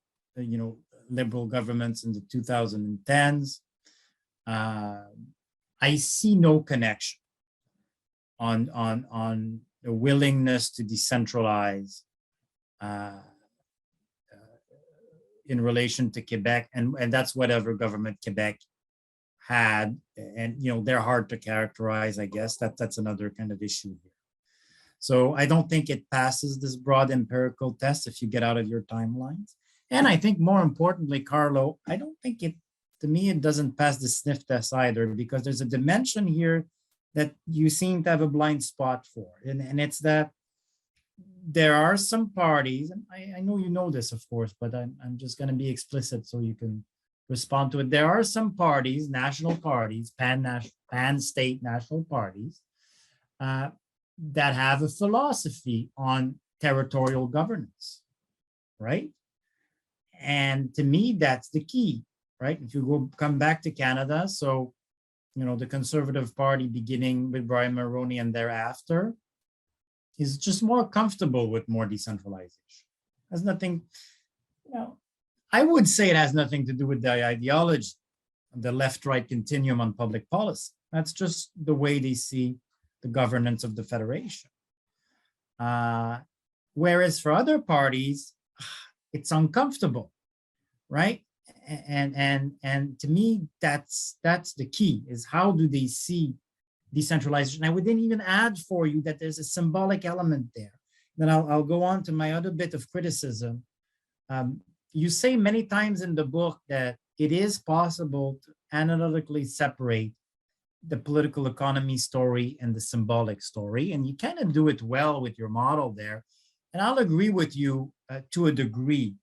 liberal governments in the 2010s. I see no connection on the willingness to decentralize in relation to Quebec, and that's whatever government Quebec had, and they're hard to characterize. I guess that's another kind of issue here. So I don't think it passes this broad empirical test if you get out of your timelines. And I think more importantly, Carlo, I don't think it doesn't pass the sniff test either, because there's a dimension here that you seem to have a blind spot for. And it's that there are some parties, and I know you know this, of course, but I'm just going to be explicit so you can respond to it. There are some parties, national parties, pan-state national parties, that have a philosophy on territorial governance, right? And to me, that's the key, right? If you come back to Canada, so, the Conservative Party beginning with Brian Mulroney and thereafter is just more comfortable with more decentralization. Has nothing, I would say it has nothing to do with the ideology, the left-right continuum on public policy. That's just the way they see the governance of the Federation. Whereas for other parties, it's uncomfortable, right? And to me, that's the key, is how do they see decentralization? I would then even add for you that there's a symbolic element there. Then I'll go on to my other bit of criticism. You say many times in the book that it is possible to analytically separate the political economy story and the symbolic story, and you kind of do it well with your model there. And I'll agree with you to a degree,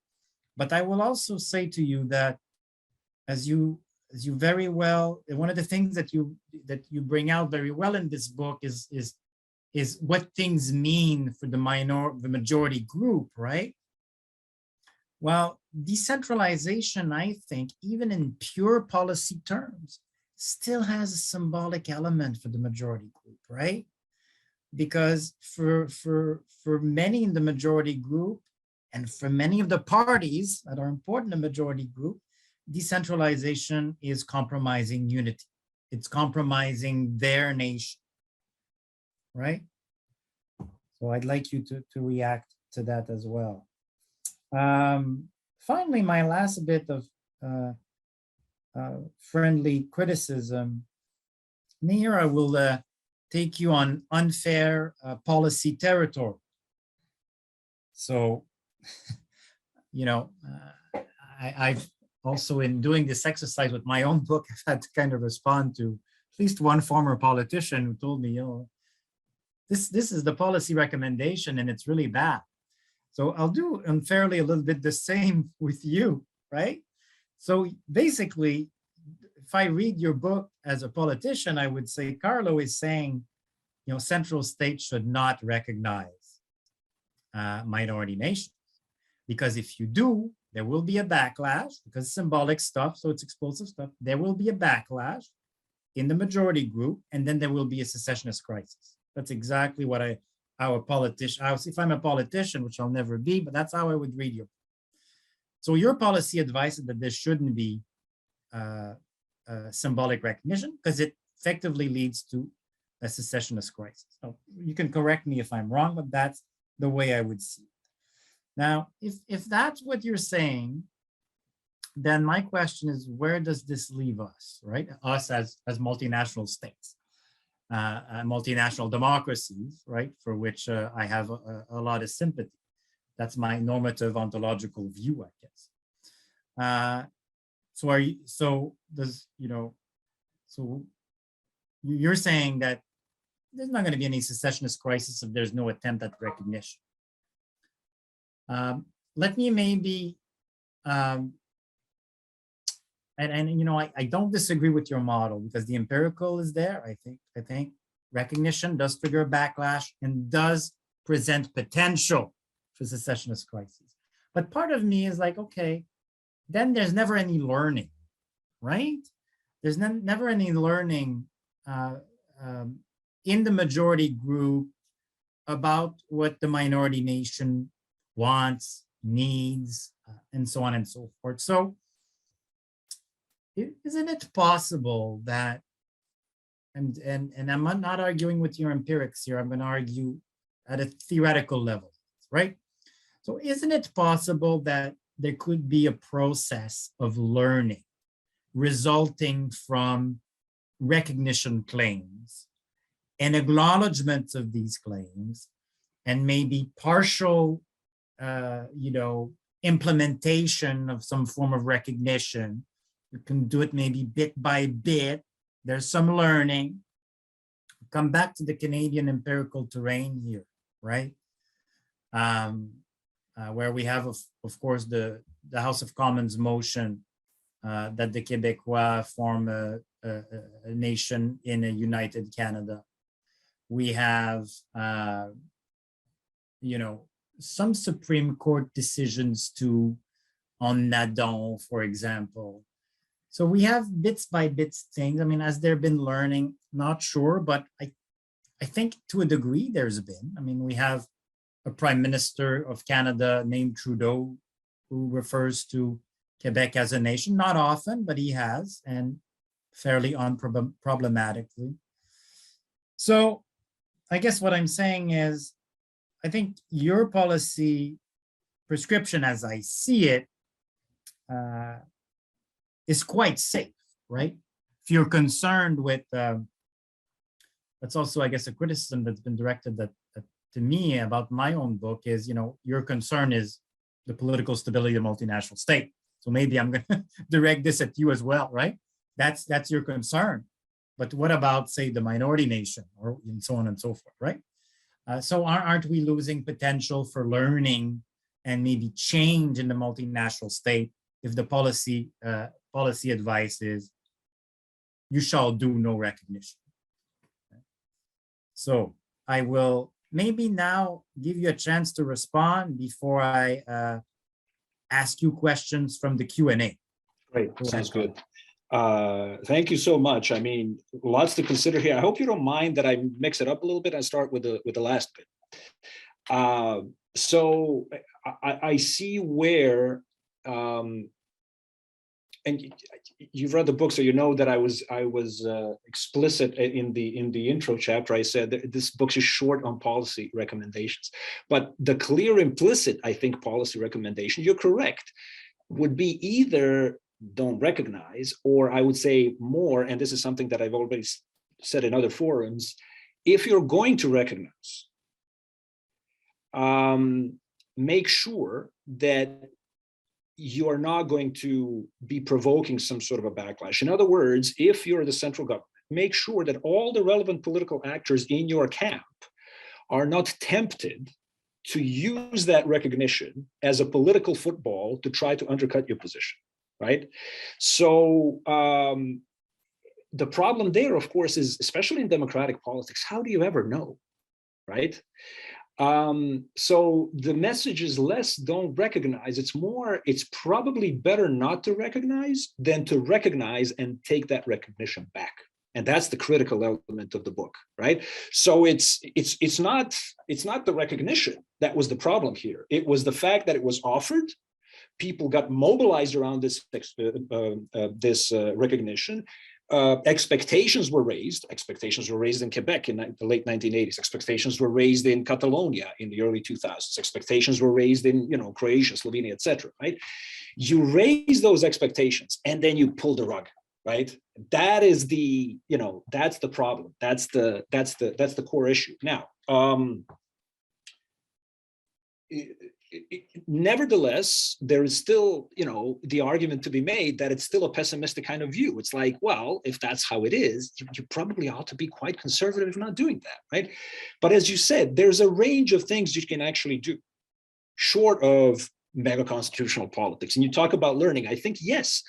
but I will also say to you that as you very well, one of the things that you bring out very well in this book is what things mean for the majority group, right? Well, decentralization, I think, even in pure policy terms, still has a symbolic element for the majority group, right? Because for many in the majority group, and for many of the parties that are important in the majority group, decentralization is compromising unity. It's compromising their nation, right? So I'd like you to react to that as well. Finally, my last bit of friendly criticism. Here I will take you on unfair policy territory. So, I've also, in doing this exercise with my own book, I've had to kind of respond to at least one former politician who told me, this is the policy recommendation and it's really bad. So I'll do unfairly a little bit the same with you, right? So basically, if I read your book as a politician, I would say Carlo is saying, central states should not recognize minority nations, because if you do, there will be a backlash, because symbolic stuff, so it's explosive stuff. There will be a backlash in the majority group, and then there will be a secessionist crisis. That's exactly what if I'm a politician, which I'll never be, but that's how I would read you. So your policy advice is that there shouldn't be symbolic recognition, because it effectively leads to a secessionist crisis. So you can correct me if I'm wrong, but that's the way I would see it. Now, if that's what you're saying, then my question is, where does this leave us, right? Us as multinational states, multinational democracies, right? For which I have a lot of sympathy. That's my normative ontological view, I guess. So you're saying that there's not going to be any secessionist crisis if there's no attempt at recognition. Let me maybe, I don't disagree with your model, because the empirical is there. I think recognition does trigger backlash and does present potential for secessionist crises. But part of me is like, okay, then there's never any learning, right? There's never any learning in the majority group about what the minority nation wants, needs, and so on and so forth. So isn't it possible that, and I'm not arguing with your empirics here, I'm going to argue at a theoretical level, right? So isn't it possible that there could be a process of learning resulting from recognition claims and acknowledgement of these claims, and maybe partial, implementation of some form of recognition? You can do it maybe bit by bit. There's some learning. Come back to the Canadian empirical terrain here, right? Where we have, of course, the House of Commons motion that the Québécois form a nation in a united Canada. We have, some Supreme Court decisions too on Nadon, for example. So we have bits by bits things. I mean, has there been learning? Not sure, but I think to a degree there's been. I mean, we have a Prime Minister of Canada named Trudeau who refers to Quebec as a nation, not often, but he has, and fairly unproblematically. So I guess what I'm saying is, I think your policy prescription, as I see it, is quite safe, right? If you're concerned with, that's also, I guess, a criticism that's been directed to me about my own book is, your concern is the political stability of the multinational state. So maybe I'm going to direct this at you as well, right? That's your concern. But what about, say, the minority nation, or and so on and so forth, right? So aren't we losing potential for learning and maybe change in the multinational state if the policy advice is you shall do no recognition? So I will maybe now give you a chance to respond before I ask you questions from the Q&A. Great, sounds good. Thank you so much. I mean, lots to consider here. I hope you don't mind that I mix it up a little bit. I start with the last bit. So I see where, and you've read the book, so you know that I was explicit in the intro chapter. I said that this book is short on policy recommendations, but the clear implicit, I think, policy recommendation, you're correct, would be either don't recognize, or I would say more, and this is something that I've already said in other forums, if you're going to recognize, make sure that you are not going to be provoking some sort of a backlash. In other words, if you're the central government, make sure that all the relevant political actors in your camp are not tempted to use that recognition as a political football to try to undercut your position, right? So the problem there, of course, is, especially in democratic politics, how do you ever know, right? So the message is less don't recognize, it's more, it's probably better not to recognize than to recognize and take that recognition back. And that's the critical element of the book, right? So it's not the recognition that was the problem here. It was the fact that it was offered. People got mobilized around this recognition. Expectations were raised. Expectations were raised in Quebec in the late 1980s. Expectations were raised in Catalonia in the early 2000s. Expectations were raised in, Croatia, Slovenia, etc. Right? You raise those expectations and then you pull the rug. Right? That is the, that's the problem. That's the core issue. Now, nevertheless, there is still, the argument to be made that it's still a pessimistic kind of view. It's like, well, if that's how it is, you probably ought to be quite conservative if not doing that, right? But as you said, there's a range of things you can actually do, short of mega constitutional politics. And you talk about learning. I think, yes,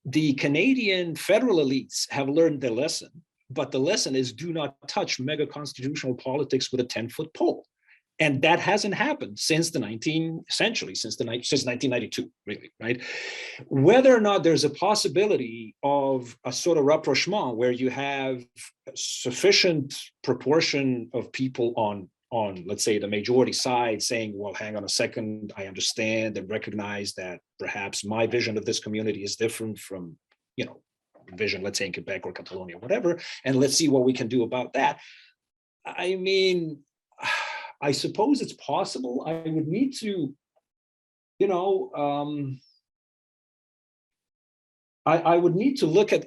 the Canadian federal elites have learned their lesson, but the lesson is do not touch mega constitutional politics with a 10-foot pole. And that hasn't happened since the 19th century, since 1992, really, right? Whether or not there's a possibility of a sort of rapprochement where you have a sufficient proportion of people on, let's say, the majority side saying, well, hang on a second, I understand and recognize that perhaps my vision of this community is different from, you know, vision, let's say in Quebec or Catalonia, whatever, and let's see what we can do about that. I mean, I suppose it's possible. I would need to, you know, I would need to look at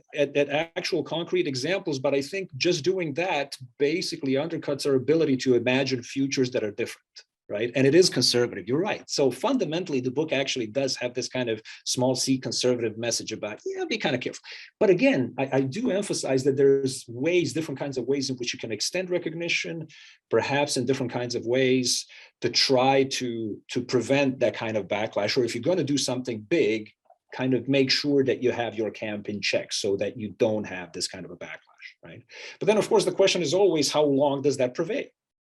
actual concrete examples, but I think just doing that basically undercuts our ability to imagine futures that are different, right? And it is conservative, you're right. So fundamentally, the book actually does have this kind of small c conservative message about, yeah, be kind of careful. But again, I do emphasize that there's ways, different kinds of ways in which you can extend recognition, perhaps in different kinds of ways to try to prevent that kind of backlash. Or if you're going to do something big, kind of make sure that you have your camp in check so that you don't have this kind of a backlash, right? But then, of course, the question is always, how long does that prevail?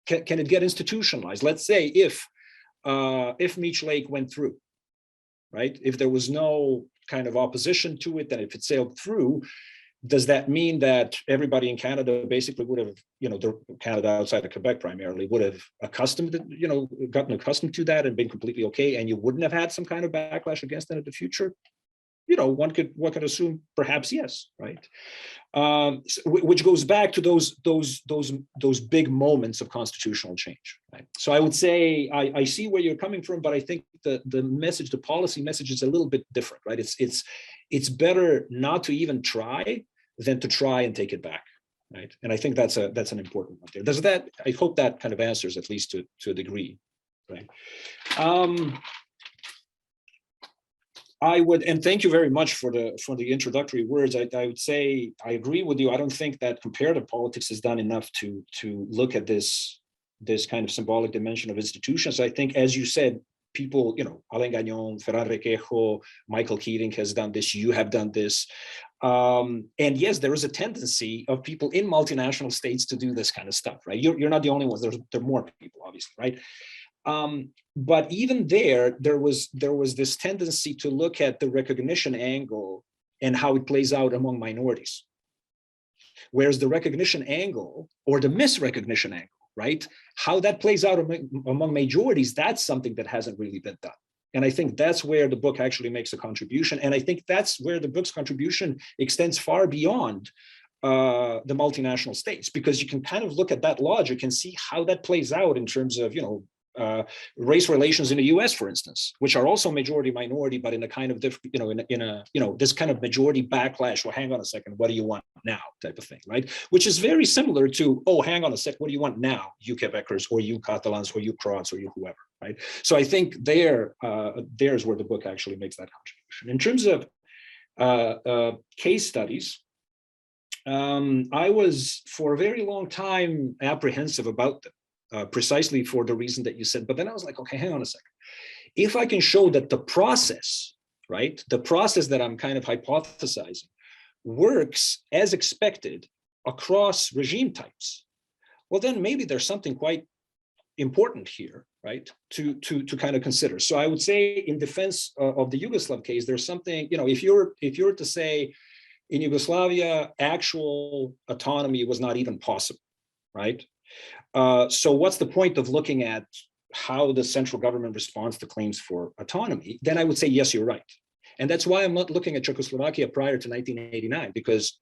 Can it get institutionalized? Let's say if Meech Lake went through, right? If there was no kind of opposition to it, then if it sailed through, does that mean that everybody in Canada basically would have, you know, Canada outside of Quebec primarily, would have gotten accustomed to that and been completely okay, and you wouldn't have had some kind of backlash against it in the future? You know, one could assume perhaps yes, right? Which goes back to those big moments of constitutional change, right? So I would say I see where you're coming from, but I think the message, the policy message, is a little bit different, right? It's better not to even try than to try and take it back, right? And I think that's an important one there. Does that? I hope that kind of answers, at least to a degree, right? I would, and thank you very much for the introductory words. I would say I agree with you. I don't think that comparative politics has done enough to look at this kind of symbolic dimension of institutions. I think, as you said, people, you know, Alain Gagnon, Ferran Requejo, Michael Keating has done this. You have done this. And yes, there is a tendency of people in multinational states to do this kind of stuff, right? You're not the only ones. There are more people, obviously, right? But even there was this tendency to look at the recognition angle and how it plays out among minorities. Whereas the recognition angle, or the misrecognition angle, right? How that plays out among majorities, that's something that hasn't really been done. And I think that's where the book actually makes a contribution. And I think that's where the book's contribution extends far beyond the multinational states, because you can kind of look at that logic and see how that plays out in terms of, you know, race relations in the U.S., for instance, which are also majority minority, but in a kind of different, you know, in a you know, this kind of majority backlash. Well, hang on a second, what do you want now? Type of thing, right? Which is very similar to, oh, hang on a sec, what do you want now, you Quebecers, or you Catalans, or you Croats, or you whoever, right? So I think there's where the book actually makes that contribution. In terms of case studies, I was for a very long time apprehensive about them. Precisely for the reason that you said. But then I was like, okay, hang on a second. If I can show that the process, right, the process that I'm kind of hypothesizing works as expected across regime types, well, then maybe there's something quite important here, right, to kind of consider. So I would say, in defense of the Yugoslav case, there's something, you know, if you were to say in Yugoslavia, actual autonomy was not even possible, right? So what's the point of looking at how the central government responds to claims for autonomy? Then I would say, yes, you're right. And that's why I'm not looking at Czechoslovakia prior to 1989, because,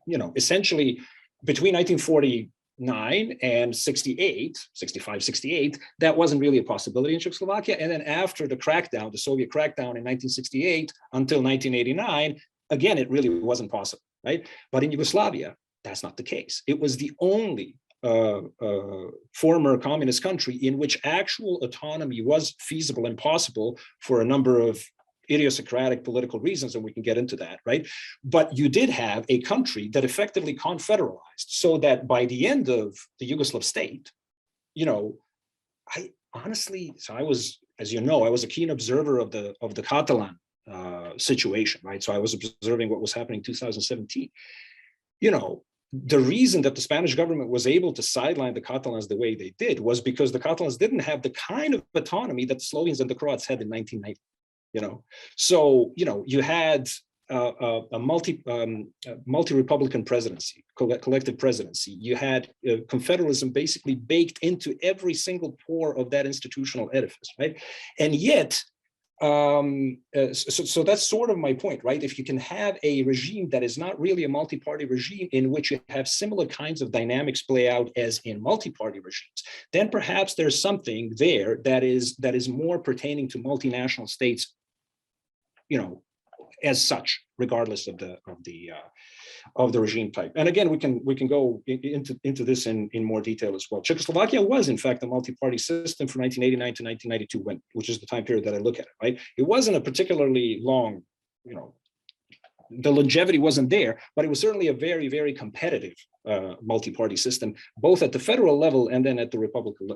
you know, essentially between 1949 and 68, 65, 68, that wasn't really a possibility in Czechoslovakia. And then after the crackdown, the Soviet crackdown in 1968 until 1989, again, it really wasn't possible, right? But in Yugoslavia, that's not the case. It was the only former communist country in which actual autonomy was feasible and possible for a number of idiosyncratic political reasons, and we can get into that, right? But you did have a country that effectively confederalized, so that by the end of the Yugoslav state, you know, I honestly, so I was, as you know, I was a keen observer of the Catalan situation, right? So I was observing what was happening in 2017. You know, the reason that the Spanish government was able to sideline the Catalans the way they did was because the Catalans didn't have the kind of autonomy that the Slovenes and the Croats had in 1990. So you had a multi-republican presidency, collective presidency. You had confederalism basically baked into every single pore of that institutional edifice, right? And yet, so that's sort of my point, right? If you can have a regime that is not really a multi-party regime in which you have similar kinds of dynamics play out as in multi-party regimes, then perhaps there's something there that is more pertaining to multinational states, as such, regardless of the regime type. And again, we can go into this in more detail as well. Czechoslovakia was, in fact, a multi-party system from 1989 to 1992, which is the time period that I look at it, right? It wasn't a particularly long, the longevity wasn't there, but it was certainly a very, very competitive multi-party system, both at the federal level and then at the republican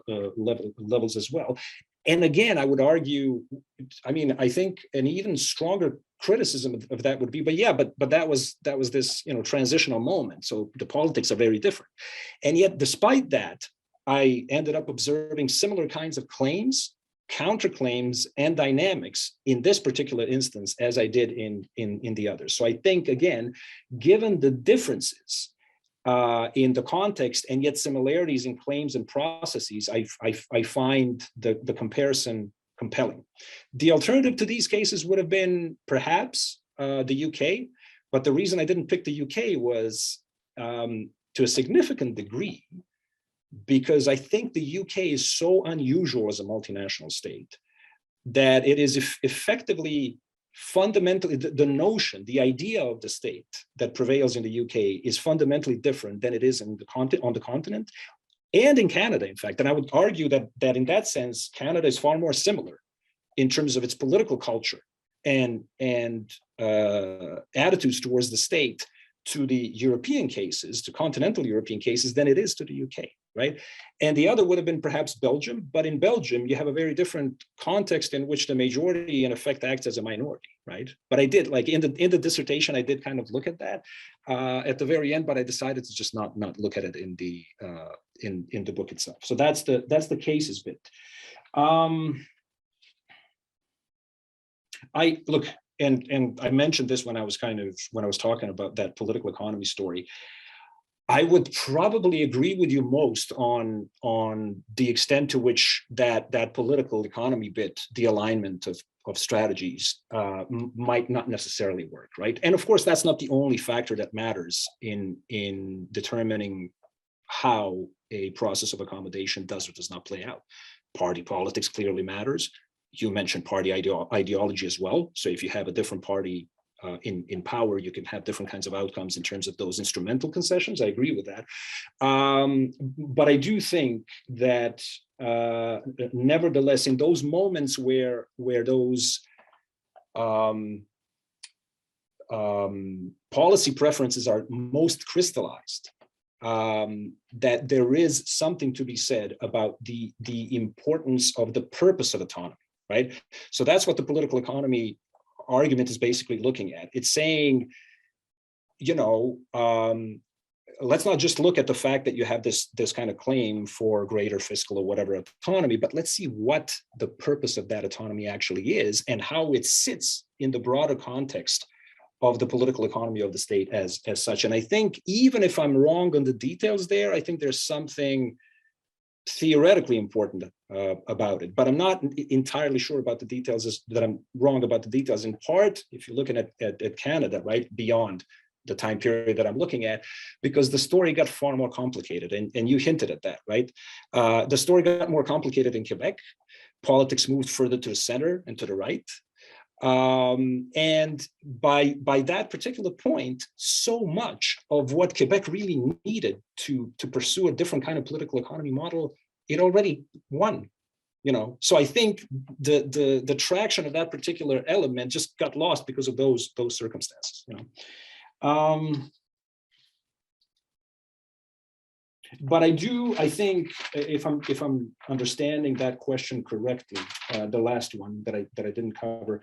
levels as well. And again, I would argue, I think an even stronger criticism of that would be, but that was this, transitional moment. So the politics are very different. And yet, despite that, I ended up observing similar kinds of claims, counterclaims, and dynamics in this particular instance as I did in the others. So I think, again, given the differences in the context and yet similarities in claims and processes, I find the comparison compelling. The alternative to these cases would have been perhaps the UK, but the reason I didn't pick the UK was to a significant degree because I think the UK is so unusual as a multinational state that it is effectively fundamentally the notion, the idea of the state that prevails in the UK is fundamentally different than it is on the continent and in Canada, in fact. And I would argue that in that sense, Canada is far more similar in terms of its political culture and attitudes towards the state to the European cases, to continental European cases, than it is to the UK, right? And the other would have been perhaps Belgium, but in Belgium, you have a very different context in which the majority, in effect, acts as a minority, right? But I did, like in the dissertation, I did kind of look at that at the very end, but I decided to just not look at it in the book itself. So that's the cases bit. And I mentioned this when I was talking about that political economy story. I would probably agree with you most on the extent to which that political economy bit, the alignment of strategies, might not necessarily work, right? And of course, that's not the only factor that matters in determining how a process of accommodation does or does not play out. Party politics clearly matters. You mentioned party ideology as well. So if you have a different party in power, you can have different kinds of outcomes in terms of those instrumental concessions. I agree with that. But I do think that nevertheless, in those moments where those policy preferences are most crystallized, that there is something to be said about the importance of the purpose of autonomy, right? So that's what the political economy argument is basically looking at. It's saying, let's not just look at the fact that you have this kind of claim for greater fiscal or whatever autonomy, but let's see what the purpose of that autonomy actually is and how it sits in the broader context of the political economy of the state as such. And I think even if I'm wrong on the details there, I think there's something theoretically important about it, but I'm not entirely sure about the details, that I'm wrong about the details, in part, if you're looking at Canada, right, beyond the time period that I'm looking at, because the story got far more complicated, and you hinted at that, right? The story got more complicated in Quebec. Politics moved further to the center and to the right. And by that particular point, so much of what Quebec really needed to pursue a different kind of political economy model, it already won, So I think the traction of that particular element just got lost because of those circumstances, But I think if I'm understanding that question correctly, the last one that I didn't cover,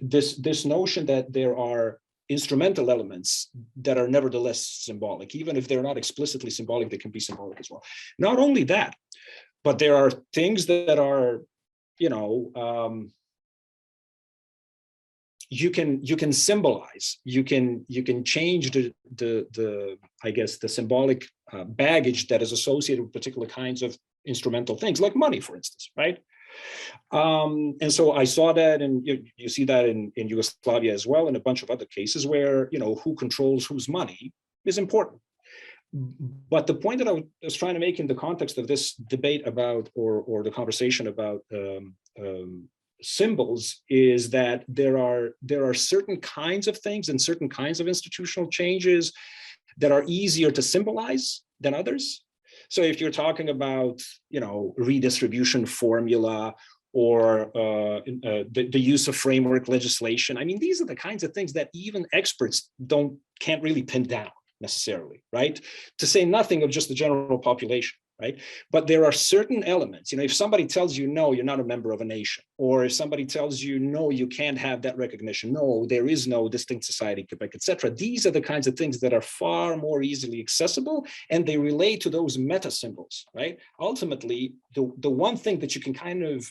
this notion that there are instrumental elements that are nevertheless symbolic. Even if they're not explicitly symbolic, they can be symbolic as well. Not only that, but there are things that are, you know, you can symbolize, you can change the I guess the symbolic baggage that is associated with particular kinds of instrumental things, like money, for instance, right? And so I saw that, and you see that in Yugoslavia as well, and a bunch of other cases where, you know, who controls whose money is important. But the point that I was trying to make in the context of this debate about, or the conversation about symbols, is that there are certain kinds of things and certain kinds of institutional changes that are easier to symbolize than others. So if you're talking about, you know, redistribution formula, or the use of framework legislation, I mean, these are the kinds of things that even experts can't really pin down necessarily, right? To say nothing of just the general population, right? But there are certain elements, you know, if somebody tells you, no, you're not a member of a nation, or if somebody tells you, no, you can't have that recognition, no, there is no distinct society, Quebec, etc. These are the kinds of things that are far more easily accessible, and they relate to those meta symbols, right? Ultimately, the one thing that you can kind of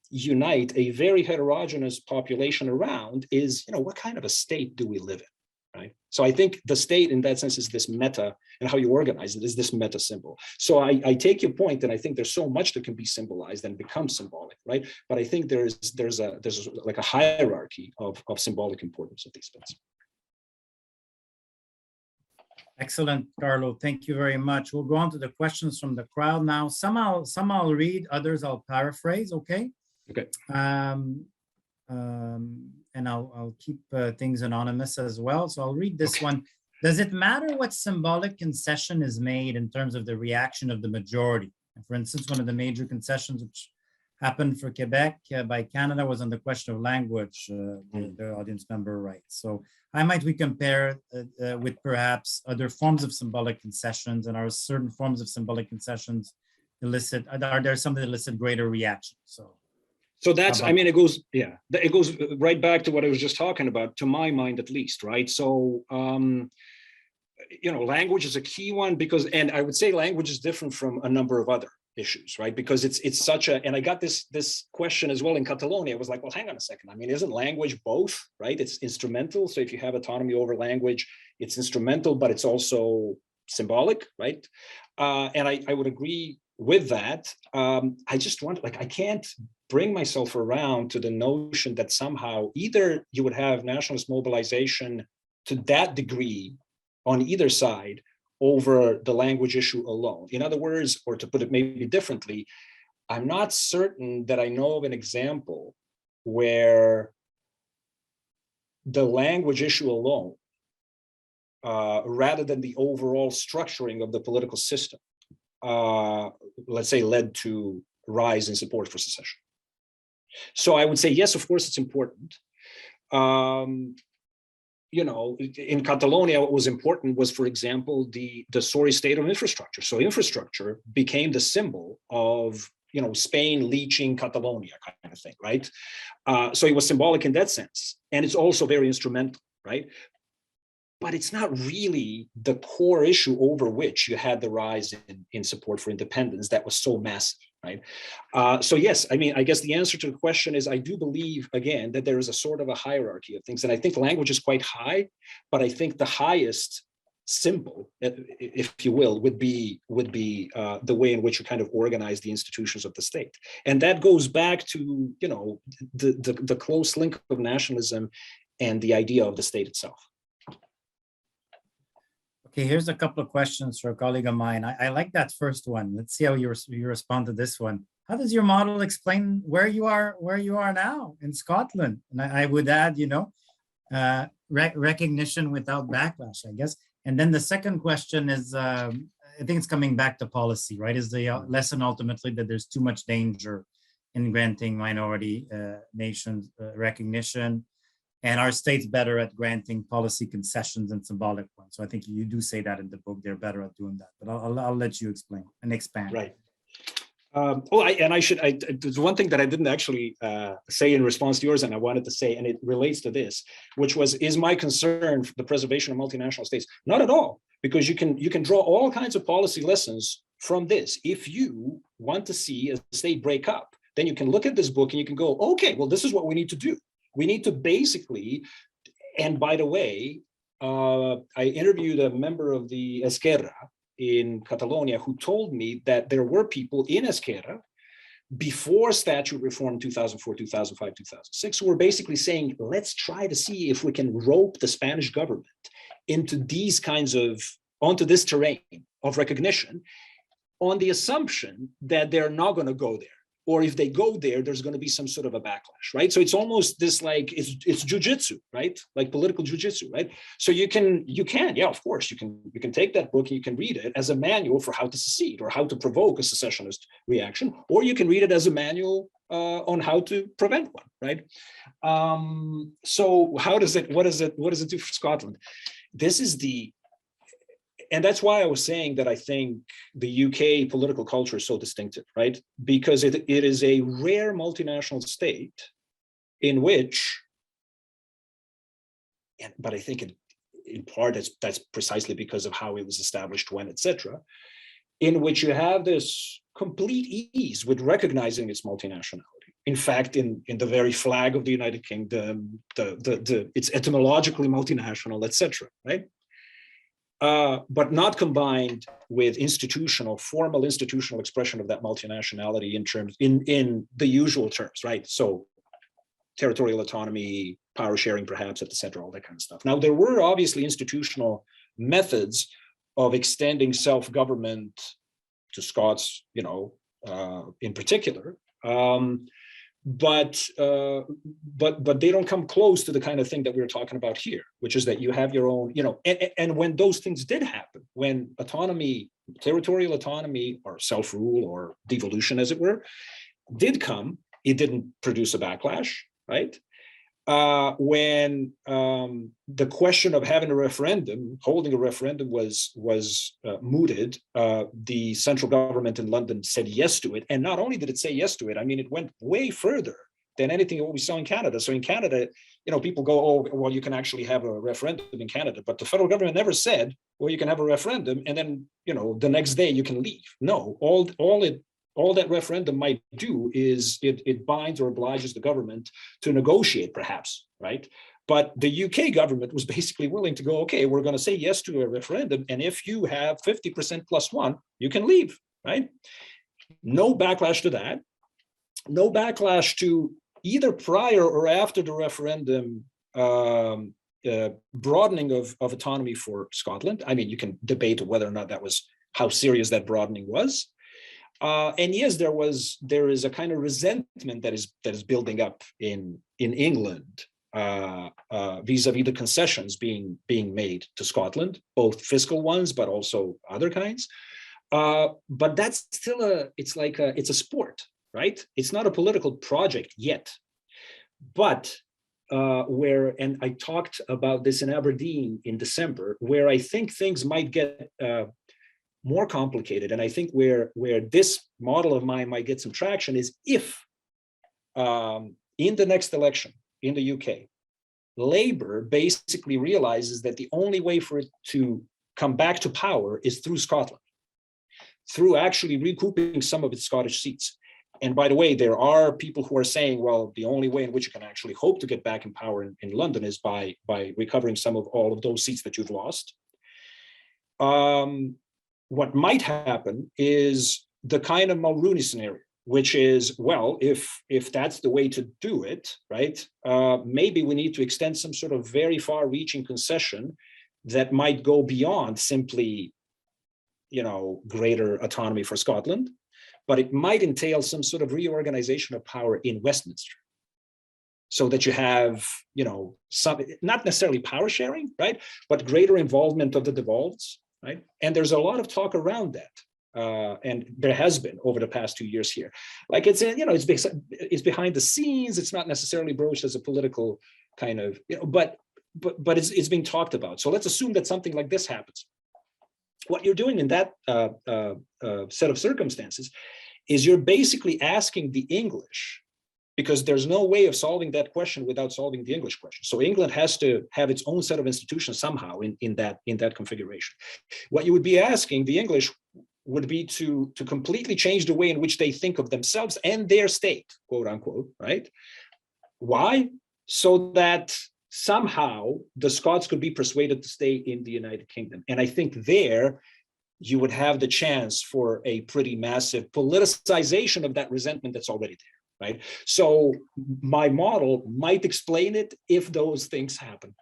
unite a very heterogeneous population around is, you know, what kind of a state do we live in, right? So I think the state in that sense is this meta, and how you organize it is this meta symbol. So I take your point, and I think there's so much that can be symbolized and become symbolic, right? But I think there's like a hierarchy of symbolic importance of these things. Excellent, Carlo. Thank you very much. We'll go on to the questions from the crowd now. Some I'll read, others I'll paraphrase, okay? Okay. And I'll keep things anonymous as well. So I'll read this one. Does it matter what symbolic concession is made in terms of the reaction of the majority? And for instance, one of the major concessions which happened for Quebec by Canada was on the question of language, the audience member writes. So how might we compare with perhaps other forms of symbolic concessions, and are certain forms of symbolic concessions elicit, are there some that elicit greater reaction? So that's, I mean, it goes right back to what I was just talking about, to my mind at least, right? So, you know, language is a key one because, and I would say language is different from a number of other issues, right? Because it's such a, and I got this question as well in Catalonia. I was like, well, hang on a second. I mean, isn't language both, right? It's instrumental. So if you have autonomy over language, it's instrumental, but it's also symbolic, right? And I would agree with that. I just want, like, I can't bring myself around to the notion that somehow either you would have nationalist mobilization to that degree on either side over the language issue alone. In other words, or to put it maybe differently, I'm not certain that I know of an example where the language issue alone, rather than the overall structuring of the political system, let's say, led to rise in support for secession. So I would say, yes, of course, it's important. You know, in Catalonia, what was important was, for example, the sorry state of infrastructure. So infrastructure became the symbol of, you know, Spain leeching Catalonia kind of thing, right? So it was symbolic in that sense. And it's also very instrumental, right? But it's not really the core issue over which you had the rise in support for independence that was so massive, right? So yes, I mean, I guess the answer to the question is I do believe, again, that there is a sort of a hierarchy of things. And I think language is quite high, but I think the highest symbol, if you will, would be the way in which you kind of organize the institutions of the state. And that goes back to, you know, the close link of nationalism and the idea of the state itself. Okay, here's a couple of questions for a colleague of mine. I like that first one. Let's see how you respond to this one. How does your model explain where you are now in Scotland? And I would add, you know, recognition without backlash, I guess. And then the second question is, I think it's coming back to policy, right? Is the lesson ultimately that there's too much danger in granting minority nations recognition? And our state's better at granting policy concessions and symbolic ones. So I think you do say that in the book, they're better at doing that. But I'll let you explain and expand. Right. There's one thing that I didn't actually say in response to yours, and I wanted to say, and it relates to this, which was, is my concern for the preservation of multinational states? Not at all, because you can draw all kinds of policy lessons from this. If you want to see a state break up, then you can look at this book and you can go, okay, well, this is what we need to do. We need to basically, and by the way, I interviewed a member of the Esquerra in Catalonia who told me that there were people in Esquerra before statute reform 2004, 2005, 2006 who were basically saying, let's try to see if we can rope the Spanish government into these kinds of, onto this terrain of recognition, on the assumption that they're not going to go there. Or if they go there, there's going to be some sort of a backlash, right? So it's almost this like, it's jujitsu, right? Like political jujitsu, right? So you can, yeah, of course, you can take that book and you can read it as a manual for how to secede or how to provoke a secessionist reaction, or you can read it as a manual on how to prevent one, right? So what does it do for Scotland? This is and that's why I was saying that I think the UK political culture is so distinctive, right? Because it is a rare multinational state in which, but I think in part that's precisely because of how it was established, when, etc., in which you have this complete ease with recognizing its multinationality. In fact, in the very flag of the United Kingdom, it's etymologically multinational, etc., right? But not combined with formal institutional expression of that multinationality in the usual terms, right? So territorial autonomy, power sharing, perhaps at the center, all that kind of stuff. Now, there were obviously institutional methods of extending self-government to Scots, in particular. But they don't come close to the kind of thing that we were talking about here, which is that you have your own, and when those things did happen, when autonomy, territorial autonomy or self-rule or devolution, as it were, did come, it didn't produce a backlash, right? When the question of having a referendum, holding a referendum was mooted, the central government in London said yes to it. And not only did it say yes to it, I mean, it went way further than anything what we saw in Canada. So in Canada, people go, oh, well, you can actually have a referendum in Canada, but the federal government never said, well, you can have a referendum and then, the next day you can leave. No, all that referendum might do is it binds or obliges the government to negotiate, perhaps, right? But the UK government was basically willing to go, okay, we're going to say yes to a referendum, and if you have 50% plus one, you can leave, right? No backlash to that. No backlash to either prior or after the referendum broadening of autonomy for Scotland. I mean, you can debate whether or not that was, how serious that broadening was. And yes, there is a kind of resentment that is building up in England vis-a-vis the concessions being made to Scotland, both fiscal ones, but also other kinds. But that's still it's a sport, right? It's not a political project yet. But and I talked about this in Aberdeen in December, where I think things might get more complicated, and I think where this model of mine might get some traction is if in the next election in the UK, Labour basically realizes that the only way for it to come back to power is through Scotland, through actually recouping some of its Scottish seats. And by the way, there are people who are saying, well, the only way in which you can actually hope to get back in power in London is by recovering some of all of those seats that you've lost. What might happen is the kind of Mulrooney scenario, which is, well, if that's the way to do it, right, maybe we need to extend some sort of very far-reaching concession that might go beyond simply, greater autonomy for Scotland, but it might entail some sort of reorganization of power in Westminster, so that you have, some, not necessarily power sharing, right, but greater involvement of the devolveds. Right, and there's a lot of talk around that, and there has been over the past 2 years here. Like it's behind the scenes. It's not necessarily broached as a political kind of, but it's being talked about. So let's assume that something like this happens. What you're doing in that set of circumstances is you're basically asking the English, because there's no way of solving that question without solving the English question. So England has to have its own set of institutions somehow in that configuration. What you would be asking the English would be to completely change the way in which they think of themselves and their state, quote unquote, right? Why? So that somehow the Scots could be persuaded to stay in the United Kingdom. And I think there you would have the chance for a pretty massive politicization of that resentment that's already there, right? So my model might explain it if those things happen.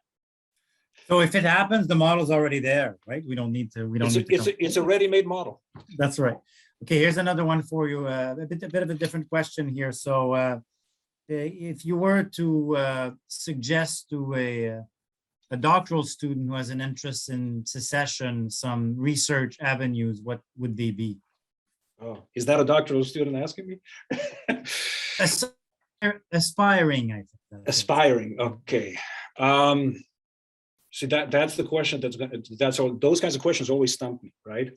So if it happens, the model's already there, right? We don't need to. It's a ready-made model. That's right. Okay, here's another one for you. A bit of a different question here. So if you were to suggest to a doctoral student who has an interest in secession some research avenues, what would they be? Oh, is that a doctoral student asking me? Aspiring, I think. Aspiring, okay. So that's the question that's all. Those kinds of questions always stump me, right?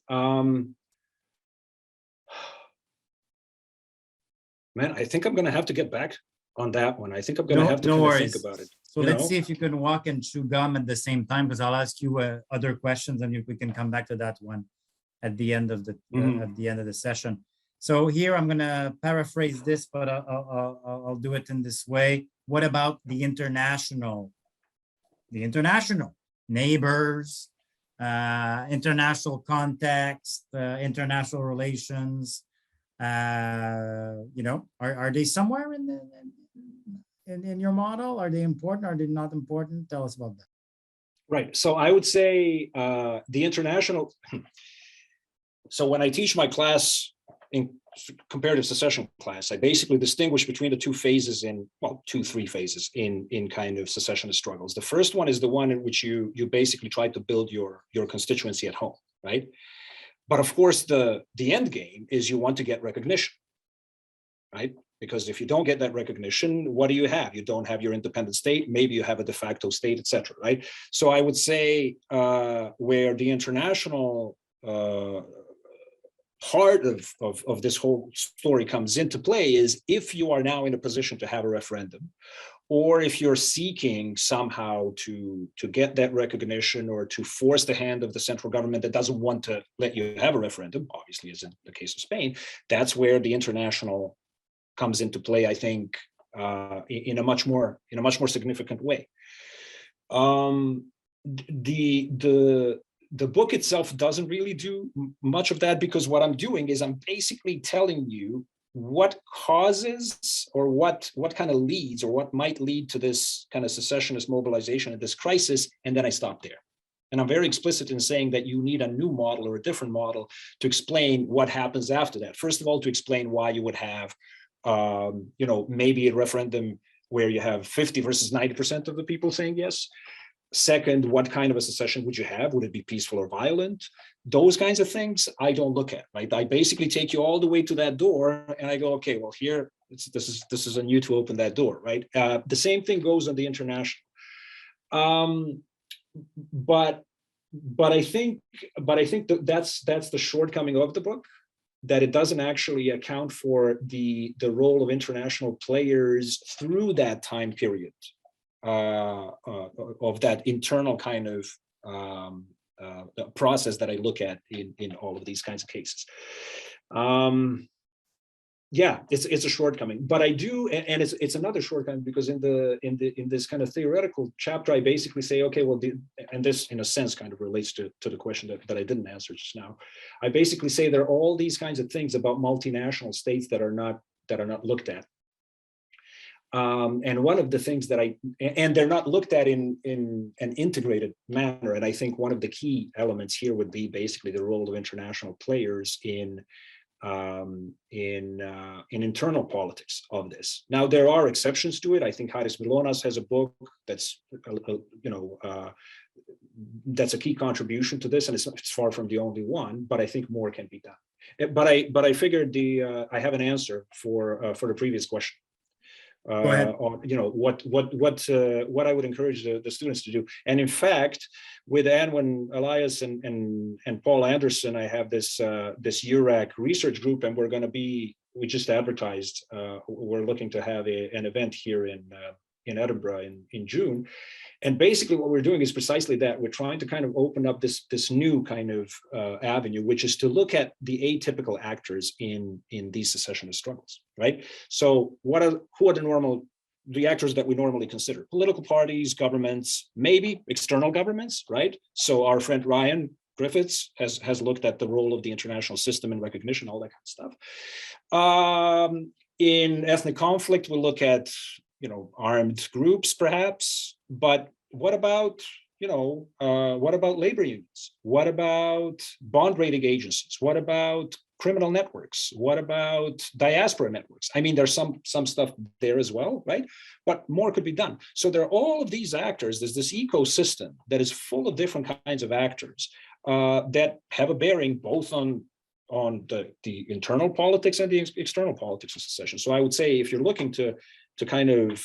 Man, I think I'm going to have to get back on that one. I think I'm going to have to kind of think about it. So let's see if you can walk and chew gum at the same time, because I'll ask you other questions, and we can come back to that one at the end of the session. So here I'm going to paraphrase this, but I'll do it in this way. What about the international? The international neighbors, international context, international relations. You know, are they somewhere in your model? Are they important? Are they not important? Tell us about that. Right. So I would say the international. So when I teach my class in comparative secession class, I basically distinguish between the two phases three phases in kind of secessionist struggles. The first one is the one in which you basically try to build your constituency at home, right? But of course, the end game is you want to get recognition, right? Because if you don't get that recognition, what do you have? You don't have your independent state. Maybe you have a de facto state, etc. Right? So I would say where the international part of this whole story comes into play is if you are now in a position to have a referendum, or if you're seeking somehow to get that recognition or to force the hand of the central government that doesn't want to let you have a referendum, obviously as in the case of Spain, that's where the international comes into play, I think, in a much more significant way. The book itself doesn't really do much of that, because what I'm doing is I'm basically telling you what causes or what kind of leads or what might lead to this kind of secessionist mobilization and this crisis, and then I stop there. And I'm very explicit in saying that you need a new model or a different model to explain what happens after that. First of all, to explain why you would have, maybe a referendum where you have 50 versus 90% of the people saying yes. Second, what kind of a secession would you have? Would it be peaceful or violent? Those kinds of things I don't look at, right? I basically take you all the way to that door and I go, okay, well, here, this is on you to open that door, right? The same thing goes on the international. But I think that's the shortcoming of the book, that it doesn't actually account for the role of international players through that time period. Of that internal kind of process that I look at in all of these kinds of cases. Yeah, it's a shortcoming, but I do, and it's another shortcoming because in this kind of theoretical chapter, I basically say, okay, well, and this in a sense kind of relates to the question that I didn't answer just now. I basically say there are all these kinds of things about multinational states that are not looked at. And one of the things and they're not looked at in an integrated manner. And I think one of the key elements here would be basically the role of international players in internal politics of this. Now, there are exceptions to it. I think Haris Milonas has a book that's, that's a key contribution to this, and it's far from the only one, but I think more can be done. But I figured I have an answer for the previous question. Go ahead. on what I would encourage the students to do. And in fact, with Anwin Elias and Paul Anderson, I have this URAC research group, and we just advertised. We're looking to have an event here in Edinburgh in June. And basically what we're doing is precisely that. We're trying to kind of open up this new kind of avenue, which is to look at the atypical actors in these secessionist struggles, right? So who are the actors that we normally consider? Political parties, governments, maybe external governments, right? So our friend Ryan Griffiths has looked at the role of the international system in recognition, all that kind of stuff. In ethnic conflict, we look at armed groups, perhaps, but what about labor unions? What about bond rating agencies? What about criminal networks? What about diaspora networks? I mean, there's some stuff there as well, right? But more could be done. So there are all of these actors. There's this ecosystem that is full of different kinds of actors that have a bearing both on the internal politics and the external politics of secession. So I would say if you're looking to kind of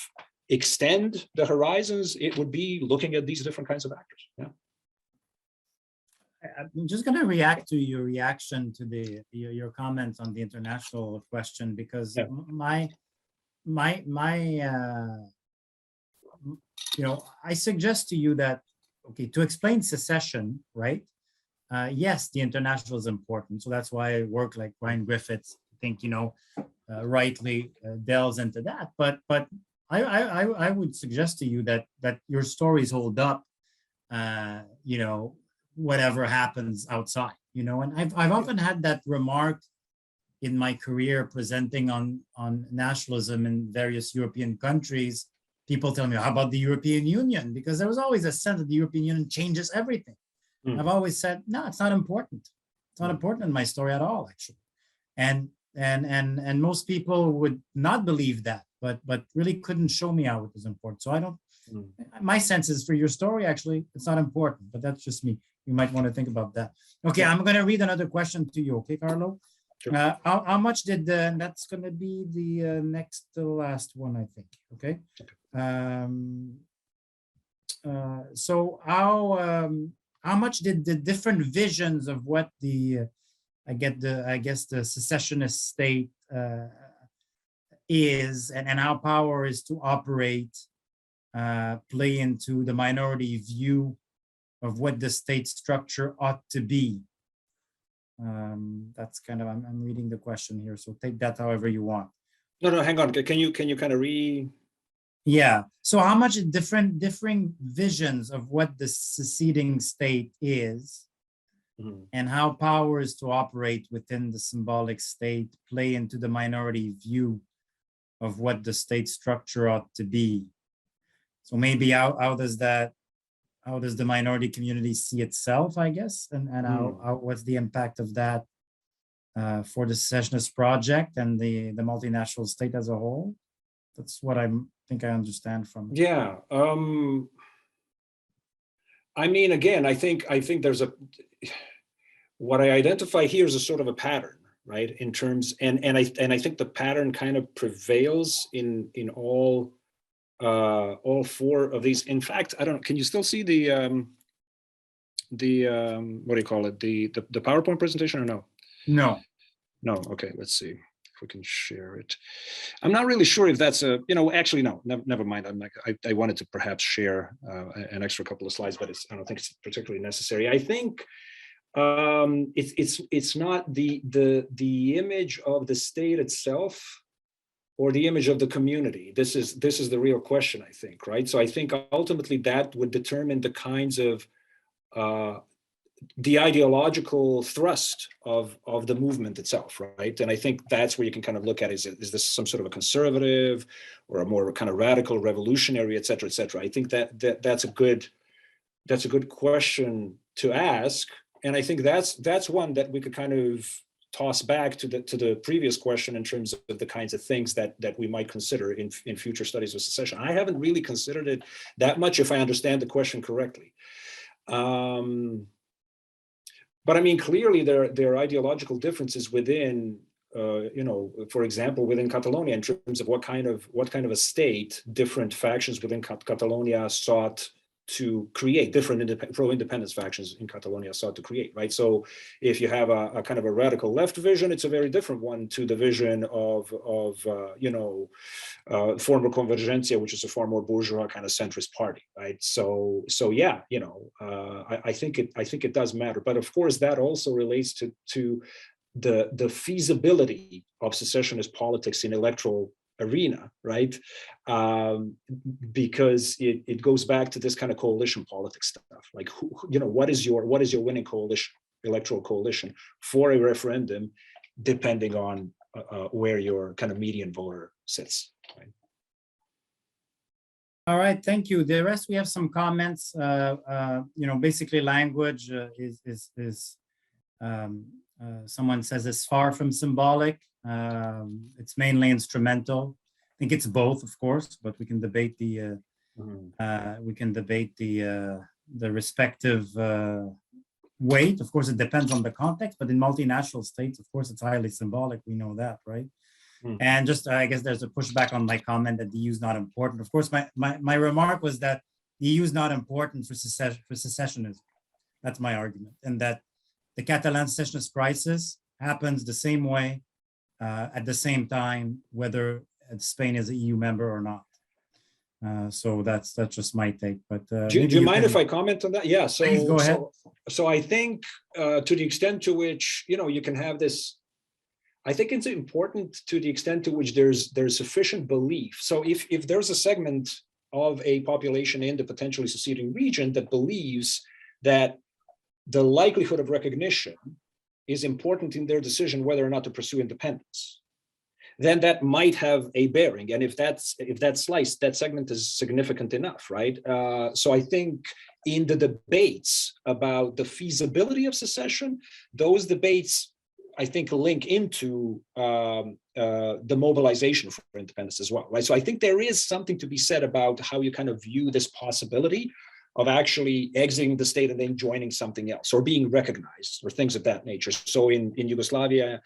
extend the horizons, it would be looking at these different kinds of actors. Yeah. I'm just going to react to your reaction to your comments on the international question, because I suggest to you that, okay, to explain secession, right? Yes, the international is important. So that's why work like Ryan Griffiths, I think, rightly delves into that. But I would suggest to you that your stories hold up, whatever happens outside, and I've often had that remark in my career presenting on nationalism in various European countries. People tell me, how about the European Union? Because there was always a sense that the European Union changes everything. I've always said, no, it's not important. It's not important in my story at all, actually. And most people would not believe that, but really couldn't show me how it was important. So I don't, my sense is for your story, actually, it's not important, but that's just me. You might want to think about that. Okay, I'm going to read another question to you. Okay, Carlo? Sure. How much did that's going to be the next to the last one, I think. Okay. So how much did the different visions of what I guess the secessionist state is and how power is to operate play into the minority view of what the state structure ought to be? That's kind of, I'm reading the question here, so take that however you want. No, hang on. Can you kind of Yeah. So how much differing visions of what the seceding state is and how power is to operate within the symbolic state play into the minority view of what the state structure ought to be? So maybe how does the minority community see itself, I guess, and how what's the impact of that for the secessionist project and the multinational state as a whole? That's what I think I understand from it. Yeah. I mean, again, I think there's what I identify here is a sort of a pattern, right? In terms, and I think the pattern kind of prevails in all four of these. In fact, I don't know, can you still see the what do you call it? The PowerPoint presentation or no? No. Okay, let's see if we can share it. I'm not really sure if that's actually, no, never mind. I wanted to perhaps share an extra couple of slides, but I don't think it's particularly necessary. I think it's not the image of the state itself or the image of the community. This is the real question, I think, right? So I think ultimately that would determine the kinds of the ideological thrust of the movement itself, right? And I think that's where you can kind of look at, is this some sort of a conservative or a more kind of radical revolutionary, et cetera, et cetera. I think that's a good question to ask. And I think that's one that we could kind of toss back to the previous question in terms of the kinds of things that we might consider in future studies of secession. I haven't really considered it that much, if I understand the question correctly. But I mean, clearly there are ideological differences within for example, within Catalonia, in terms of what kind of a state different factions within Catalonia sought to create, different pro-independence factions in Catalonia sought to create, right? So if you have a kind of a radical left vision, it's a very different one to the vision of former Convergencia, which is a far more bourgeois kind of centrist party, right? So yeah, I think it does matter, but of course that also relates to the feasibility of secessionist politics in electoral arena, right? Because it goes back to this kind of coalition politics stuff. Like, what is your winning coalition, electoral coalition for a referendum, depending on where your kind of median voter sits. Right? All right, thank you. The rest, we have some comments. Basically language is someone says it's far from symbolic. It's mainly instrumental. I think it's both, of course, but we can debate the respective weight. Of course, it depends on the context, but in multinational states, of course, it's highly symbolic. We know that, right? And just, I guess there's a pushback on my comment that the EU is not important. Of course, my remark was that the EU is not important for secessionism. That's my argument. And that the Catalan secessionist crisis happens the same way at the same time, whether Spain is an EU member or not. So that's just my take. But do you mind if I comment on that? Yeah. So please go ahead. So I think to the extent to which you can have this, I think it's important to the extent to which there's sufficient belief. So if there's a segment of a population in the potentially seceding region that believes that the likelihood of recognition is important in their decision whether or not to pursue independence, then that might have a bearing. And if that's sliced, that segment is significant enough, right? So I think in the debates about the feasibility of secession, those debates, I think, link into the mobilization for independence as well, right? So I think there is something to be said about how you kind of view this possibility of actually exiting the state and then joining something else, or being recognized, or things of that nature. So in Yugoslavia,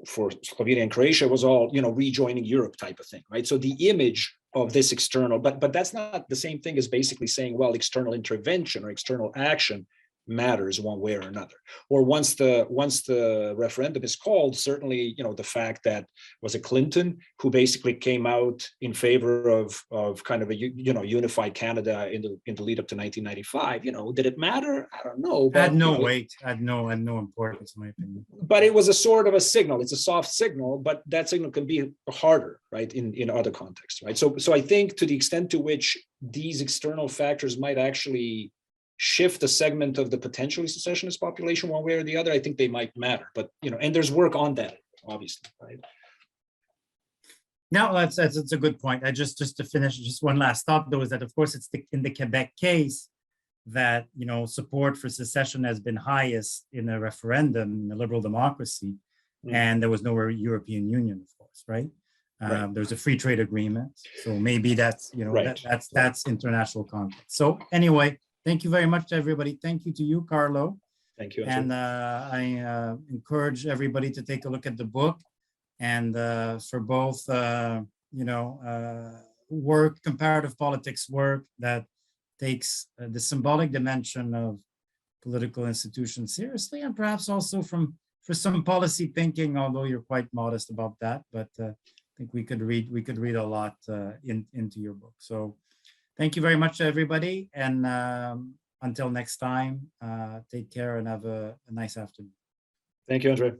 for Slovenia and Croatia, was all rejoining Europe type of thing, right? So the image of this external, but that's not the same thing as basically saying, well, external intervention or external action matters one way or another. Or once the referendum is called, certainly the fact that was it Clinton who basically came out in favor of kind of a unified Canada in the lead up to 1995. Did it matter? I don't know. But, had no weight, had no importance in my opinion. But it was a sort of a signal. It's a soft signal, but that signal can be harder, right, in other contexts, right? So I think to the extent to which these external factors might actually shift a segment of the potentially secessionist population one way or the other, I think they might matter. But and there's work on that, obviously, right? No, that's a good point. I just to finish, just one last thought though, is that of course it's in the Quebec case that support for secession has been highest in a referendum in a liberal democracy, and there was no European Union, of course, right? Right. There's a free trade agreement, so maybe that's right. that's international context. So anyway. Thank you very much to everybody. Thank you to you, Carlo. Thank you. And I encourage everybody to take a look at the book, and for both, work, comparative politics work that takes the symbolic dimension of political institutions seriously, and perhaps also for some policy thinking, although you're quite modest about that. But I think we could read a lot into your book. So. Thank you very much to everybody, and until next time, take care and have a nice afternoon. Thank you, Andre.